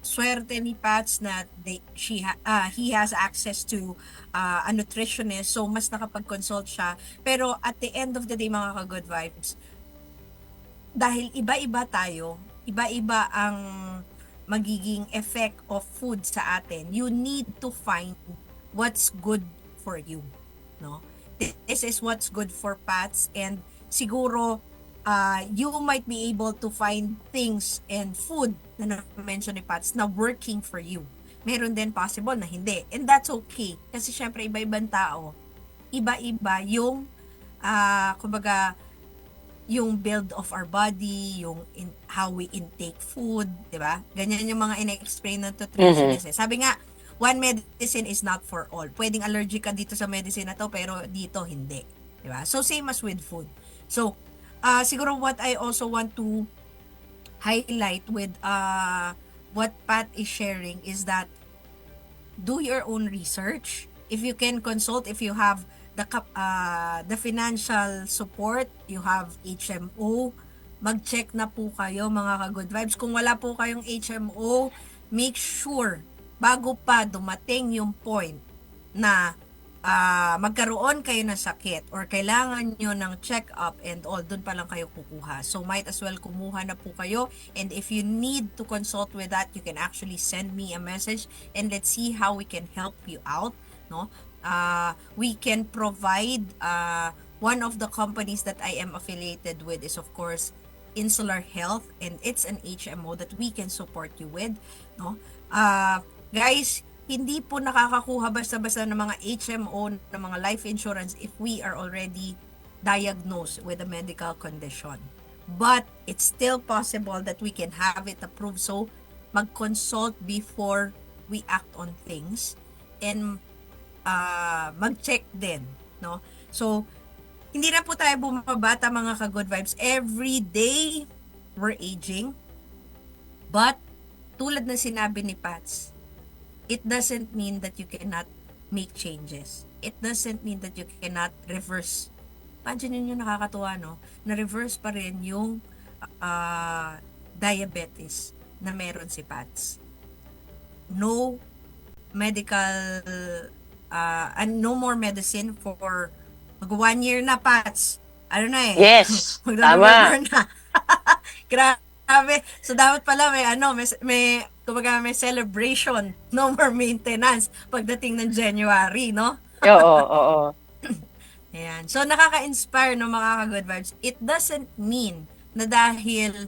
Swerte ni Pats na he has access to a nutritionist, so mas nakapag-consult siya. Pero at the end of the day, mga ka-good vibes, dahil iba-iba tayo, iba-iba ang magiging effect of food sa atin, you need to find what's good for you. This is what's good for Pats, and siguro you might be able to find things and food na na-mention ni Pats na working for you. Meron din possible na hindi. And that's okay. Kasi syempre, iba-ibang tao. Iba-iba yung, kumbaga, yung build of our body, yung how we intake food, di ba? Ganyan yung mga ina-explain ng nutritionist. Sabi nga, one medicine is not for all. Pwedeng allergic ka dito sa medicine na to, pero dito hindi. Di ba? So, same as with food. So, siguro what I also want to highlight with what Pat is sharing is that do your own research. If you can consult, if you have the financial support, you have HMO, mag-check na po kayo mga ka-good vibes. Kung wala po kayong HMO, make sure bago pa dumating yung point na magkaroon kayo ng sakit or kailangan nyo ng check-up and all, dun pa lang kayo kukuha. So, might as well kumuha na po kayo. And if you need to consult with that, you can actually send me a message and let's see how we can help you out. We can provide, one of the companies that I am affiliated with is, of course, Insular Health, and it's an HMO that we can support you with. Guys, hindi po nakakakuha basta-basta ng mga HMO, ng mga life insurance if we are already diagnosed with a medical condition. But it's still possible that we can have it approved. So, mag-consult before we act on things. And mag-check din, no? So, hindi na po tayo bumabata mga ka-good vibes. Every day, we're aging. But, tulad na sinabi ni Pats, it doesn't mean that you cannot make changes. It doesn't mean that you cannot reverse. Imagine yun yung nakakatuwa, no? Na-reverse pa rin yung diabetes na meron si Pats. No medical, no more medicine for mag 1 year na, Pats. Ano na eh? Yes, tama. Na. Grabe. So, dapat pala may kumbaga may celebration, no more maintenance pagdating ng January, no? Oo. Ayan. So, nakaka-inspire no mga ka-good vibes. It doesn't mean na dahil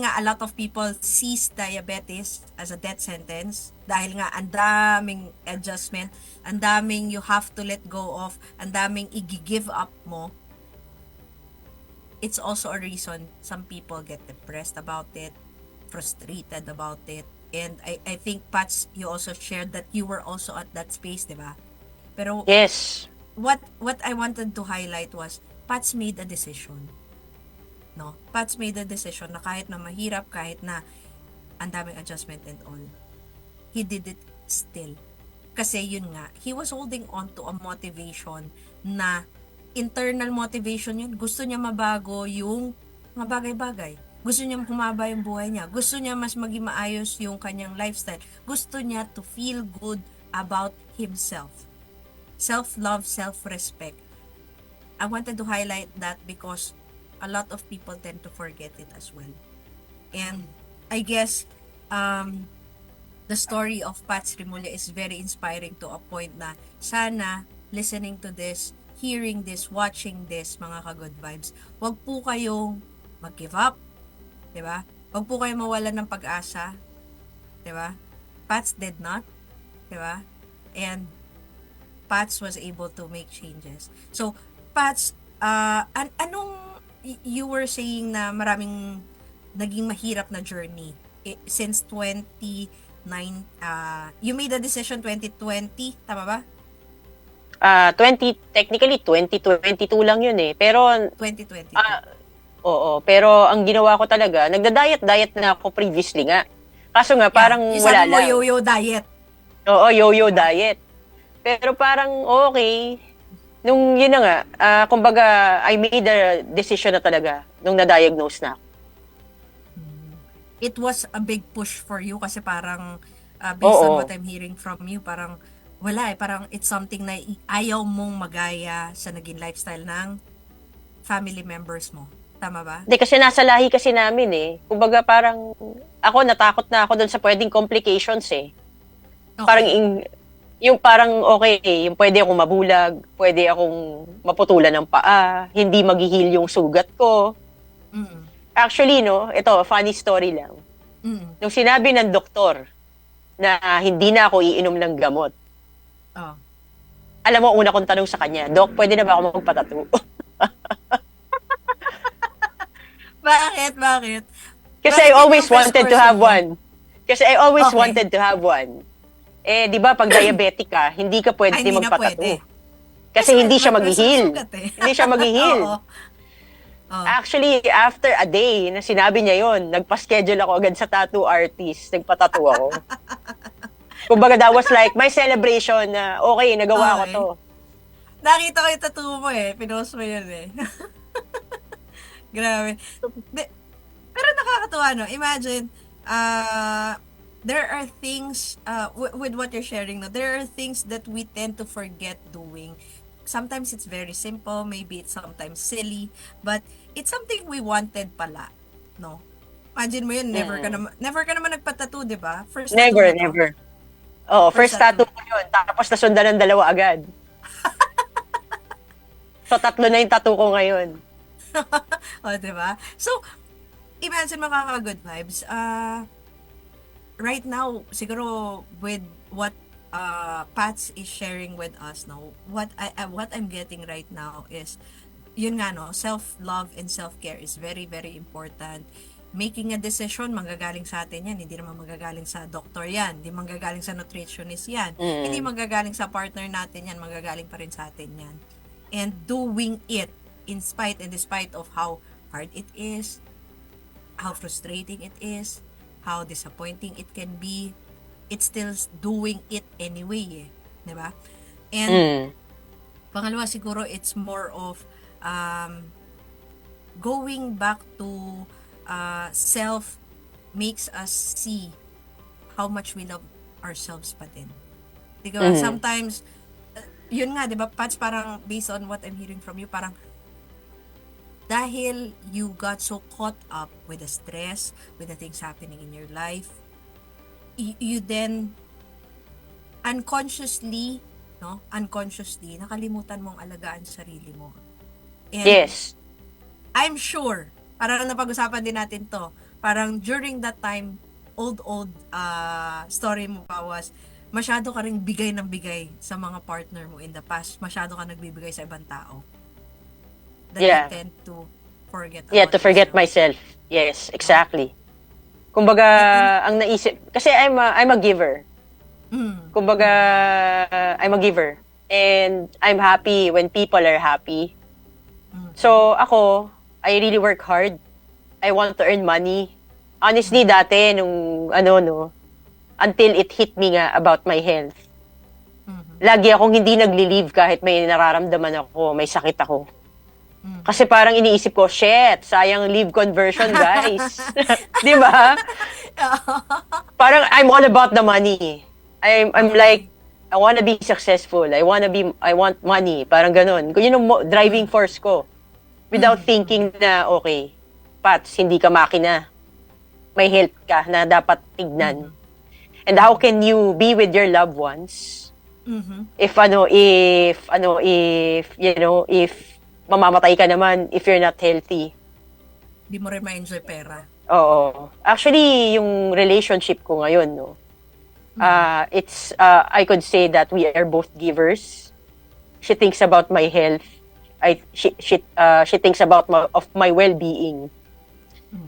nga a lot of people sees diabetes as a death sentence, dahil nga ang daming adjustment, ang daming you have to let go of, ang daming i-give up mo, it's also a reason some people get depressed about it, frustrated about it. And I think, Pats, you also shared that you were also at that space, di ba? Pero yes, what I wanted to highlight was Pats made a decision. No? Pats made a decision na kahit na mahirap, kahit na ang daming adjustment and all, he did it still. Kasi yun nga, he was holding on to a motivation na internal motivation yun. Gusto niya mabago yung mga bagay-bagay. Gusto niya humaba yung buhay niya. Gusto niya mas maging maayos yung kanyang lifestyle. Gusto niya to feel good about himself. Self-love, self-respect. I wanted to highlight that because a lot of people tend to forget it as well. And I guess the story of Pats Rimulya is very inspiring to a point na sana listening to this, hearing this, watching this, mga ka-good vibes, wag po kayong mag-give up, di ba? Wag po kayong mawalan ng pag-asa, di ba? Pats did not, di ba? And Pats was able to make changes. So, Pats, anong you were saying na maraming naging mahirap na journey since you made a decision 2020, tama ba? Technically 2022 lang yun eh. Pero 2022. Oo, pero ang ginawa ko talaga, nagda-diet na ako previously nga. Kaso nga parang wala lang. Yo-yo diet. Oo, yo-yo diet. Pero parang okay. Nung yun na nga, kumbaga, I made a decision na talaga nung na-diagnose na ako. It was a big push for you kasi parang, based on what I'm hearing from you, parang wala eh. Parang it's something na ayaw mong magaya sa naging lifestyle ng family members mo. Tama ba? Hindi, kasi nasa lahi kasi namin eh. Kumbaga parang, ako natakot na ako doon sa pwedeng complications eh. Okay. Parang yung parang okay, yung pwede akong mabulag, pwede akong maputulan ng paa, hindi maghihil yung sugat ko. Mm. Actually, no, ito, funny story lang. Mm. Nung sinabi ng doktor na hindi na ako iinom ng gamot, alam mo, una kong tanong sa kanya, Dok, pwede na ba ako magpatattoo? Bakit? Kasi I always wanted to have one. Wanted to have one. Eh, di ba, pag diabetic ka, hindi ka pwede magpatattoo. Kasi hindi siya maghihil. Hindi siya maghihil. Actually, after a day na sinabi niya yon, nagpa-schedule ako agad sa tattoo artist. Nagpatattoo ako. Kumbaga, that was like my celebration na okay, nagawa ko to. Nakita ko yung tattoo mo eh. Pinost mo yun eh. Grabe. Pero nakakatuwa, no? Imagine, there are things, with what you're sharing, no? There are things that we tend to forget doing. Sometimes it's very simple, maybe it's sometimes silly, but it's something we wanted pala, no? Imagine mo yun, never ka naman nagpatattoo, di ba? Never. Oh, first tattoo ko yun, tapos nasundan ng 2 agad. So, 3 na yung tattoo ko ngayon. O, di ba? So, imagine makaka-good vibes. Right now, siguro with what Pats is sharing with us now, what I'm getting right now is, yun nga no, self-love and self-care is very, very important. making a decision, manggagaling sa atin yan. Hindi naman manggagaling sa doctor yan. Hindi manggagaling sa nutritionist yan. Hindi manggagaling sa partner natin yan. Manggagaling pa rin sa atin yan. And doing it in spite and despite of how hard it is, how frustrating it is, how disappointing it can be, it's still doing it anyway. Diba? And pangalawa siguro, it's more of going back to self makes us see how much we love ourselves pa din. Diba? Sometimes, yun nga, diba, Pats, parang based on what I'm hearing from you, parang dahil you got so caught up with the stress, with the things happening in your life, you then unconsciously, nakalimutan mong alagaan sarili mo. And Yes. I'm sure, parang napag-usapan din natin to, parang during that time, old story mo pa was, masyado ka ring bigay ng bigay sa mga partner mo in the past. Masyado ka nagbibigay sa ibang tao. That Yeah. you tend to forget Yeah, about to forget yourself. myself. Yes, exactly. Kumbaga, ang naisip, kasi I'm a giver. Kumbaga, I'm a giver. And I'm happy when people are happy. So, ako, I really work hard. I want to earn money. Honestly, dati, nung, until it hit me nga about my health, lagi akong hindi nagli-leave kahit may nararamdaman ako, may sakit ako. Kasi parang iniisip ko, shit, sayang leave conversion, guys. Di ba? Parang I'm all about the money. I'm like, I wanna be successful. I want money. Parang ganun. Yun yung driving force ko. Without thinking na, okay, Pats, hindi ka makina. May health ka na dapat tignan. And how can you be with your loved ones if mamamatay ka naman if you're not healthy? Hindi mo rin ma-enjoy pera. Oo. Actually, yung relationship ko ngayon, it's I could say that we are both givers. She thinks about my health. She thinks about my well-being.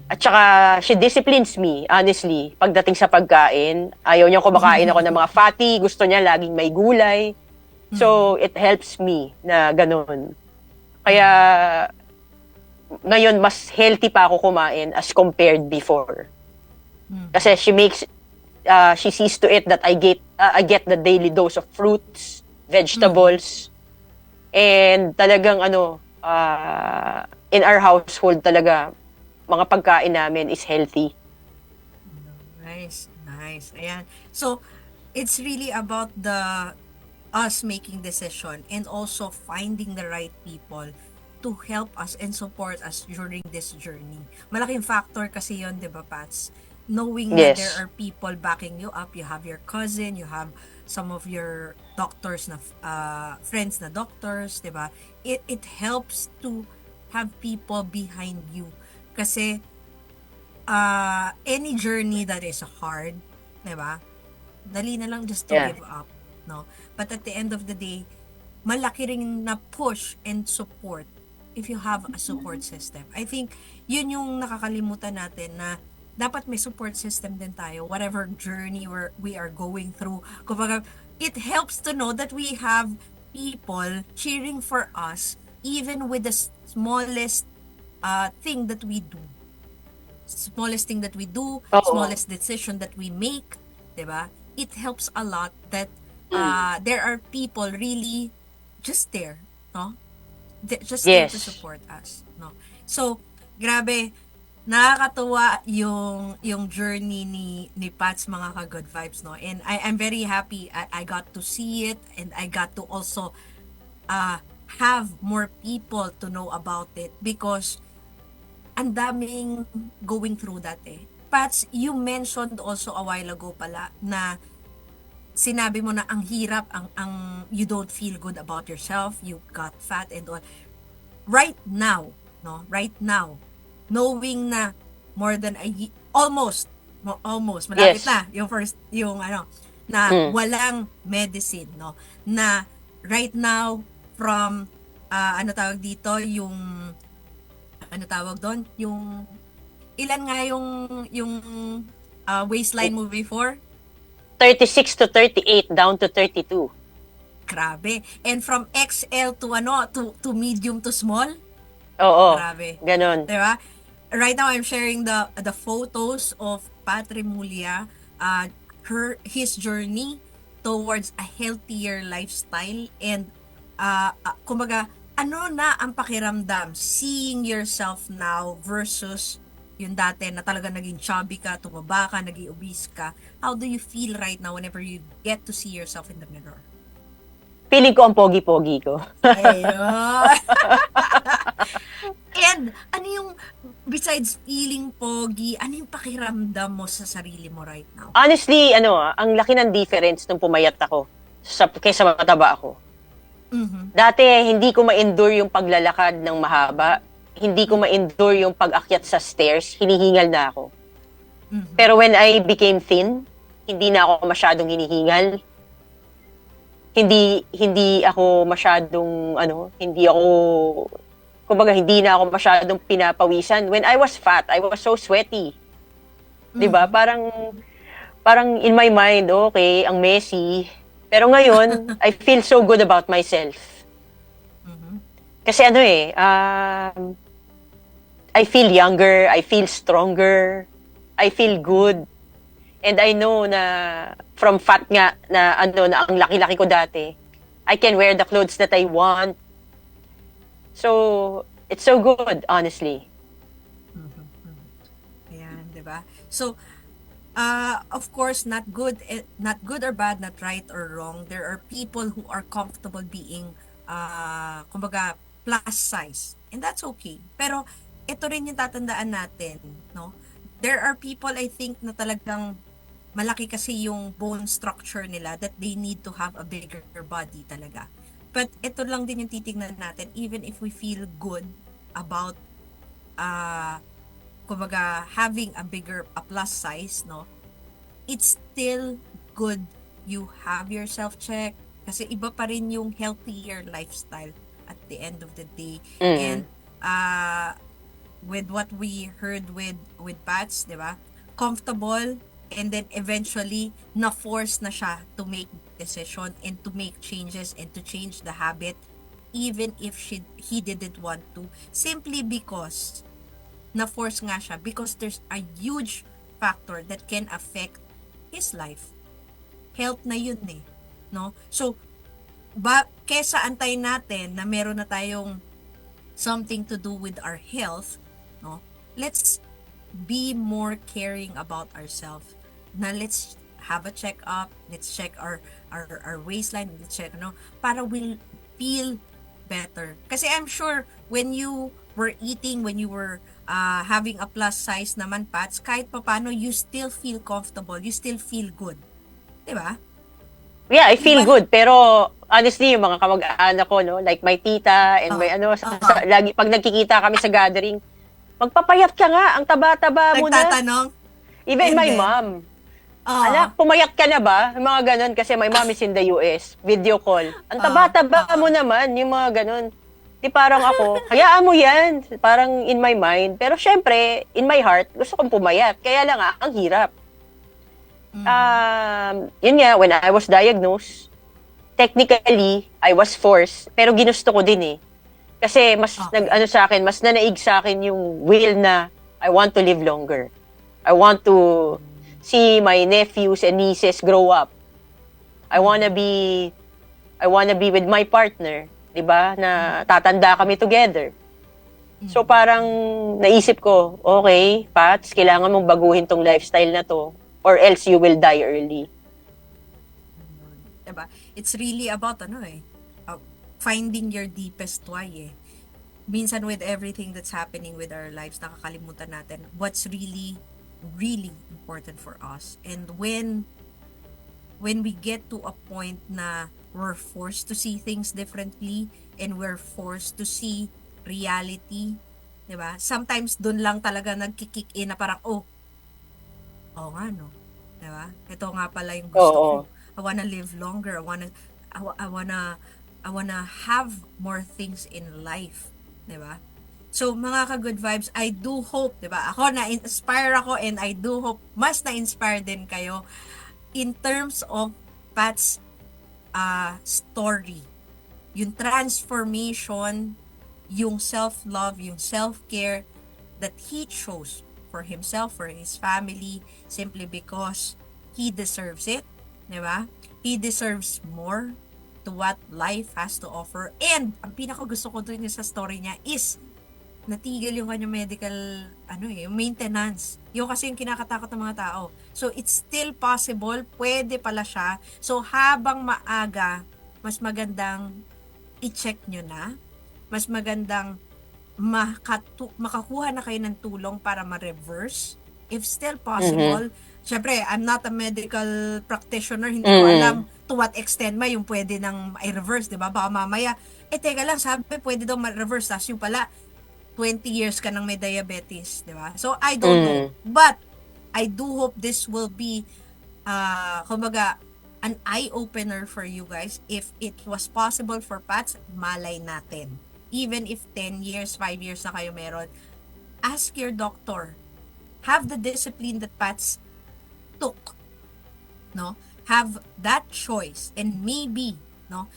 At saka, she disciplines me, honestly. Pagdating sa pagkain, ayaw niya kumakain ako ng mga fatty, gusto niya laging may gulay. So, it helps me na ganun. Kaya, ngayon, mas healthy pa ako kumain as compared before. Kasi she sees to it that I get the daily dose of fruits, vegetables, and talagang in our household talaga, mga pagkain namin is healthy. Nice. Ayan. So, it's really about us making decision and also finding the right people to help us and support us during this journey. Malaking factor kasi yon, di ba, Pats? Knowing that there are people backing you up. You have your cousin, you have some of your doctors na friends na doctors, di ba? It helps to have people behind you. Kasi any journey that is hard, di ba? Dali na lang just to give up, no? But at the end of the day, malaki rin na push and support if you have a support system. I think yun yung nakakalimutan natin, na dapat may support system din tayo, whatever journey we are going through. Kumbaga, it helps to know that we have people cheering for us even with the smallest thing that we do. Smallest thing that we do, smallest decision that we make, diba? It helps a lot that there are people really just there, no? Just there to support us, no? So, grabe, nakakatuwa yung journey ni Pats, mga ka-good vibes, no? And I'm very happy I got to see it, and I got to also have more people to know about it, because ang daming going through that eh. Pats, you mentioned also a while ago pala na sinabi mo na ang hirap, ang you don't feel good about yourself, you got fat and all. Right now, knowing na more than almost malapit na na walang medicine, no, na right now from yung Ilan nga yung waistline mo before? 36 to 38 down to 32. Grabe. And from XL to to medium to small? Oo. Grabe. Ganon. Diba? Right now I'm sharing the photos of Pat Remulla, his journey towards a healthier lifestyle, and kumbaga ano na ang pakiramdam seeing yourself now versus yung dati na talaga naging chubby ka, tumaba ka, naging obese ka. How do you feel right now whenever you get to see yourself in the mirror? Feeling ko ang pogi-pogi ko. Ayun. And ano yung, besides feeling pogi, ano yung pakiramdam mo sa sarili mo right now? Honestly, ang laki ng difference nung pumayat ako kaysa mataba ako. Mm-hmm. Dati, hindi ko ma-endure yung paglalakad ng mahaba. Hindi ko ma-endure yung pag-akyat sa stairs. Hinihingal na ako. Mm-hmm. Pero when I became thin, hindi na ako masyadong hinihingal. Hindi ako masyadong, kumbaga, hindi na ako masyadong pinapawisan. When I was fat, I was so sweaty. Diba? Parang in my mind, okay, ang messy. Pero ngayon, I feel so good about myself. Kasi I feel younger, I feel stronger, I feel good. And I know na from fat nga na ang laki-laki ko dati, I can wear the clothes that I want. So, it's so good, honestly. Ayan, diba? So, of course, not good or bad, not right or wrong. There are people who are comfortable being, kumbaga, plus size. And that's okay. Pero, ito rin yung tatandaan natin, no? There are people, I think, na talagang malaki kasi yung bone structure nila that they need to have a bigger body talaga. But ito lang din yung titignan natin, even if we feel good about kumbaga having a plus size, no, it's still good you have your self check kasi iba pa rin yung healthier lifestyle at the end of the day. And with what we heard with Pats, di ba, comfortable, and then eventually na-force na siya to make decision and to make changes and to change the habit even if he didn't want to, simply because na-force nga siya, because there's a huge factor that can affect his life. Health na yun no? So, kesa antayin natin na meron na tayong something to do with our health, no? Let's be more caring about ourselves. Na let's have a check-up, let's check our waistline, let's check, para we'll feel better. Kasi I'm sure when you were eating, when you were having a plus size naman, Pats, kahit papano, you still feel comfortable, you still feel good. Diba? Yeah, I feel good. Pero honestly, yung mga kamag-anak ko, no, like my tita and my lagi pag nagkikita kami sa gathering, magpapayat ka nga, ang taba-taba mo na. Nagtatanong? Even my mom. Anak, pumayat ka na ba? Yung mga ganun, kasi my mom is in the US. Video call. Ang taba-taba mo naman, yung mga ganun. Di parang ako, hayaan mo yan. Parang in my mind. Pero syempre, in my heart, gusto kong pumayat. Kaya lang ang hirap. Yun nga, when I was diagnosed, technically, I was forced. Pero ginusto ko din Kasi mas mas nanaig sa akin yung will na I want to live longer. I want to see my nephews and nieces grow up. I wanna be with my partner, 'di ba? Na tatanda kami together. So parang naisip ko, okay, Pats, kailangan mong baguhin tong lifestyle na to or else you will die early. Diba? It's really about finding your deepest why Minsan with everything that's happening with our lives, nakakalimutan natin what's really important for us. And when we get to a point na we're forced to see things differently and we're forced to see reality, diba? Sometimes dun lang talaga nagkikick in na parang, nga no, diba? Ito nga pala yung gusto ko. I wanna live longer. I wanna have more things in life, diba? So, mga ka-good vibes, I do hope, di ba? Ako, na-inspire ako and I do hope mas na-inspire din kayo in terms of Pat's story. Yung transformation, yung self-love, yung self-care that he chose for himself, for his family, simply because he deserves it, di ba? He deserves more to what life has to offer. And, ang pinaka gusto ko dun sa story niya is, natigil yung kanyang medical, yung maintenance. Yung kasi yung kinakatakot ng mga tao. So, it's still possible, pwede pala siya. So, habang maaga, mas magandang i-check nyo na, mas magandang makakuha na kayo ng tulong para ma-reverse if still possible. Syempre, I'm not a medical practitioner, hindi ko alam to what extent yung pwede nang i-reverse, di ba? Baka mamaya, teka lang, sabi pwede daw ma-reverse, tas yung pala 20 years ka nang may diabetes, di ba? So, I don't know. But, I do hope this will be kumbaga, an eye-opener for you guys. If it was possible for Pats, malay natin. Even if 10 years, 5 years na kayo meron, ask your doctor. Have the discipline that Pats took. No? Have that choice. And maybe, no?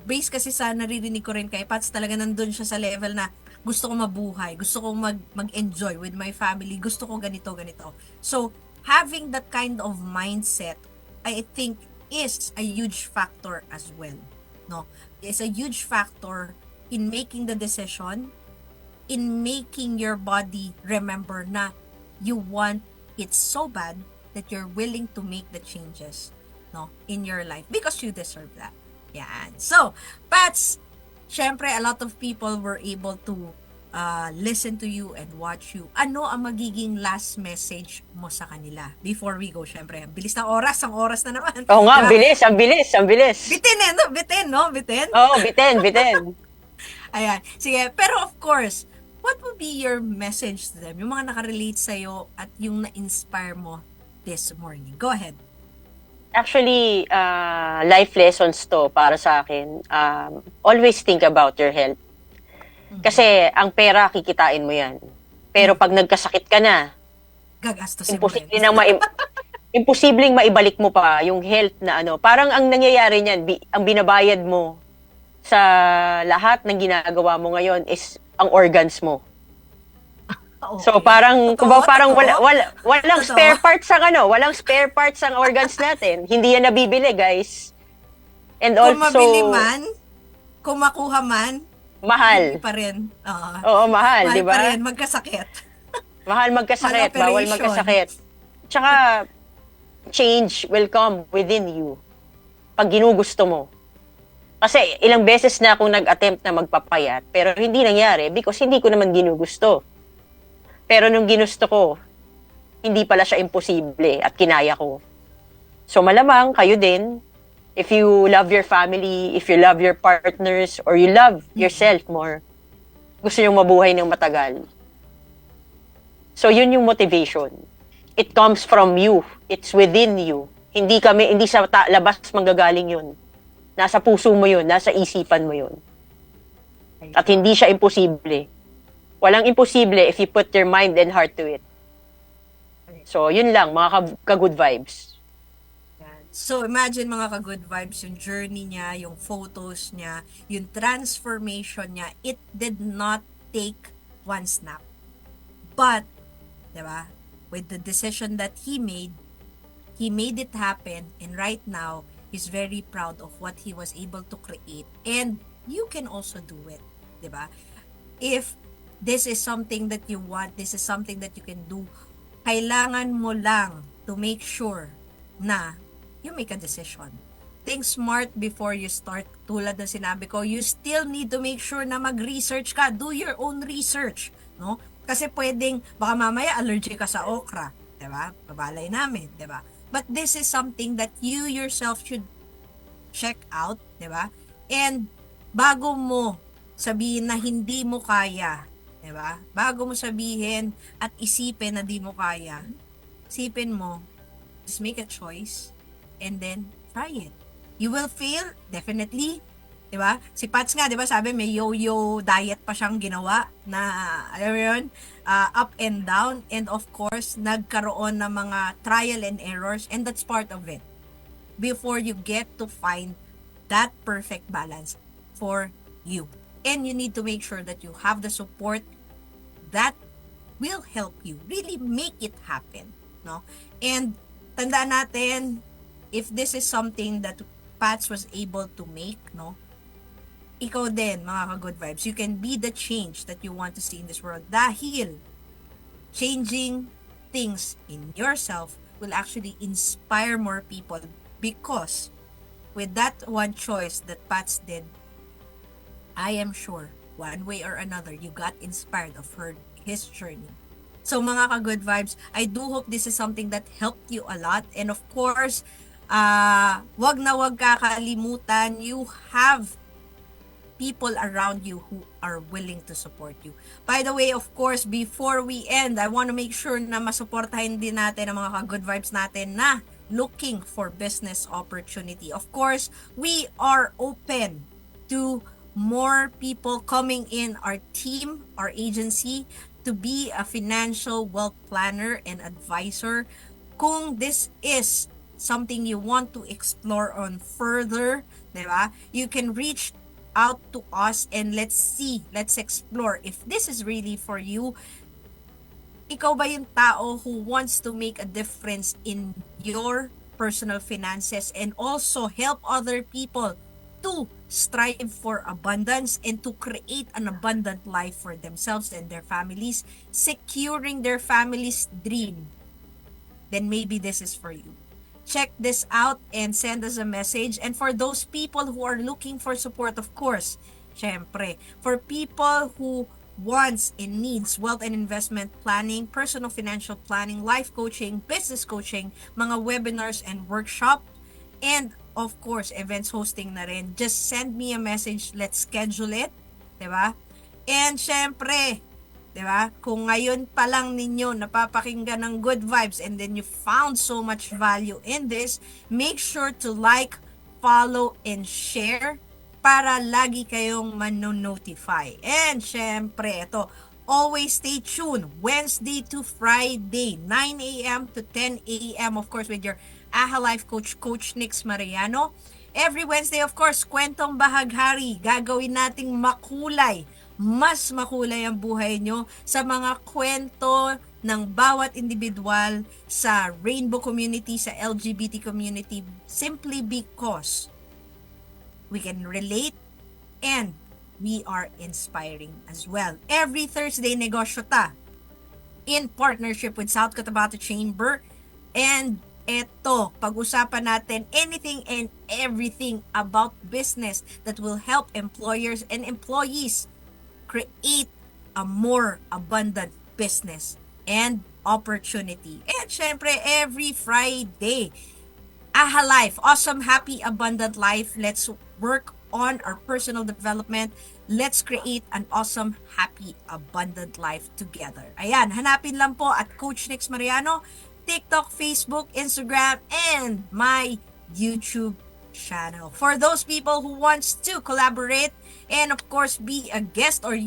Based kasi sa naririnig ko rin kay Pats, talaga nandun siya sa level na gusto ko mabuhay, gusto ko mag-enjoy with my family, gusto ko ganito. So, having that kind of mindset, I think, is a huge factor as well. No? It's a huge factor in making the decision, in making your body remember na you want it so bad that you're willing to make the changes, no, in your life because you deserve that. Yan. So, Pats, syempre, a lot of people were able to listen to you and watch you. Ano ang magiging last message mo sa kanila? Before we go, syempre, ang bilis ng oras, ang oras na naman. Oo nga, ang bilis. Bitin, no? Bitin? Oo, bitin. Ayan. Sige, pero of course, what would be your message to them? Yung mga nakarelate sa'yo at yung na-inspire mo this morning. Go ahead. Actually, life lessons to para sa akin. Always think about your health. Kasi ang pera, kikitain mo yan. Pero pag nagkasakit ka na, gagastusin mo yan. Imposibleng maibalik mo pa yung health na Parang ang nangyayari niyan, ang binabayad mo sa lahat ng ginagawa mo ngayon is ang organs mo. Okay. So parang walang spare parts walang spare parts ang organs natin. Hindi yan nabibili, guys. And kung also mabili man, kung makuha man, mahal. Hindi pa rin. Oo, mahal, di ba? Mahal pa rin magkasakit. Mahal magkasakit, bawal magkasakit. Tsaka change will come within you pag ginugusto mo. Kasi ilang beses na akong nag-attempt na magpapayat, pero hindi nangyari because hindi ko naman ginugusto. Pero nung ginusto ko, hindi pala siya imposible at kinaya ko. So malamang kayo din, if you love your family, if you love your partners, or you love yourself more, gusto nyo mabuhay ng matagal. So yun yung motivation. It comes from you. It's within you. Hindi sa labas manggagaling yun. Nasa puso mo yun, nasa isipan mo yun. At hindi siya imposible. Walang imposible if you put your mind and heart to it. So, yun lang, mga ka-good vibes. So, imagine mga ka-good vibes, yung journey niya, yung photos niya, yung transformation niya, it did not take one snap. But, diba, with the decision that he made it happen, and right now, he's very proud of what he was able to create. And you can also do it, diba? If this is something that you want, this is something that you can do, kailangan mo lang to make sure na you make a decision. Think smart before you start. Tulad na sinabi ko, you still need to make sure na mag-research ka. Do your own research, no? Kasi pwedeng, baka mamaya allergic ka sa okra, diba? Babalay namin, diba? But this is something that you yourself should check out, diba? And bago mo sabihin na hindi mo kaya, diba? Bago mo sabihin at isipin na di mo kaya, isipin mo, just make a choice and then try it. You will fail, definitely. Diba? Si Pats nga, diba, sabi may yo-yo diet pa siyang ginawa na, alam mo yun, up and down. And of course, nagkaroon ng mga trial and errors, and that's part of it. Before you get to find that perfect balance for you. And you need to make sure that you have the support that will help you really make it happen. No? And tandaan natin, if this is something that Pats was able to make, no, ikaw din, mga ka-good vibes, you can be the change that you want to see in this world dahil changing things in yourself will actually inspire more people because with that one choice that Pats did, I am sure, one way or another, you got inspired of his journey. So mga ka-good vibes, I do hope this is something that helped you a lot. And of course, wag na wag kakalimutan, you have people around you who are willing to support you. By the way, of course, before we end, I want to make sure na masuportahin din natin ang mga ka-good vibes natin na looking for business opportunity. Of course, we are open to more people coming in our team, our agency, to be a financial wealth planner and advisor. Kung this is something you want to explore on further, diba? You can reach out to us and let's explore if this is really for you. Ikaw ba yung tao who wants to make a difference in your personal finances and also help other people to strive for abundance and to create an abundant life for themselves and their families, securing their family's dream? Then maybe this is for you. Check this out and send us a message. And for those people who are looking for support, of course, syempre, for people who wants and needs wealth and investment planning, personal financial planning, life coaching, business coaching, mga webinars and workshop, and of course, events hosting na rin, just send me a message. Let's schedule it. Diba? And syempre, diba? Kung ngayon pa lang ninyo napapakinggan ng good vibes and then you found so much value in this, make sure to like, follow, and share para lagi kayong mano-notify. And syempre, ito, always stay tuned Wednesday to Friday, 9 a.m. to 10 a.m. Of course, with your AHA Life Coach, Coach Nix Mariano. Every Wednesday, of course, kwentong bahaghari. Gagawin nating makulay. Mas makulay ang buhay nyo sa mga kwento ng bawat individual sa rainbow community, sa LGBT community, simply because we can relate and we are inspiring as well. Every Thursday, Negosyo Ta in partnership with South Cotabato Chamber. And eto, pag-usapan natin anything and everything about business that will help employers and employees create a more abundant business and opportunity. And syempre, every Friday, AHA Life, awesome, happy, abundant life. Let's work on our personal development. Let's create an awesome, happy, abundant life together. Ayan, hanapin lang po at Coach Nix Mariano, TikTok, Facebook, Instagram, and my YouTube channel. For those people who wants to collaborate and of course be a guest, or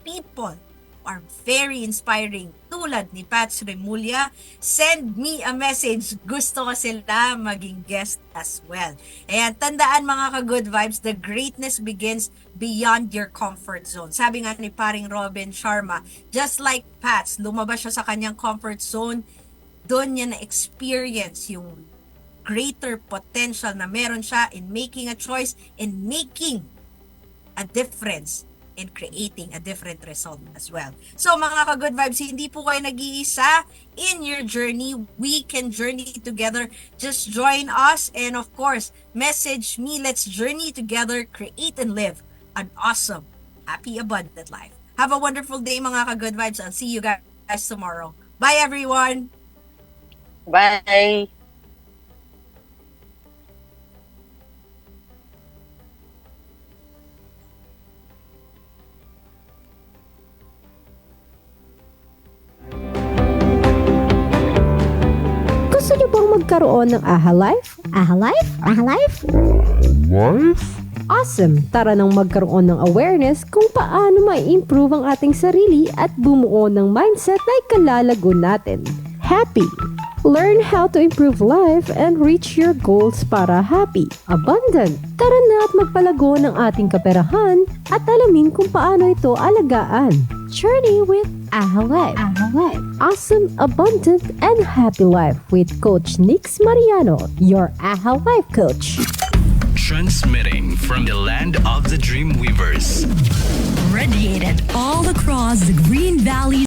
people are very inspiring tulad ni Pats Remulla, send me a message. Gusto ko sila maging guest as well. Ayan, tandaan mga ka-good vibes, the greatness begins beyond your comfort zone. Sabi nga ni paring Robin Sharma, just like Pats, lumabas siya sa kanyang comfort zone, doon niya na-experience yung greater potential na meron siya in making a choice and making a difference and creating a different result as well. So mga ka-good vibes, hindi po kayo nag-iisa in your journey. We can journey together. Just join us and of course, message me. Let's journey together, create and live an awesome, happy, abundant life. Have a wonderful day mga ka-good vibes. I'll see you guys tomorrow. Bye everyone! Bye! Gusto niyo bang magkaroon ng AHA Life? AHA Life? AHA Life? Life? Awesome! Tara nang magkaroon ng awareness kung paano ma-improve ang ating sarili at bumuo ng mindset na ikalalago natin. Happy! Learn how to improve life and reach your goals para happy, abundant. Tara na at magpalago ng ating kaperahan at alamin kung paano ito alagaan. Journey with AHA Life. Awesome, abundant, and happy life with Coach Nix Mariano, your AHA Life Coach. Transmitting from the land of the Dreamweavers. Radiated all across the Green Valley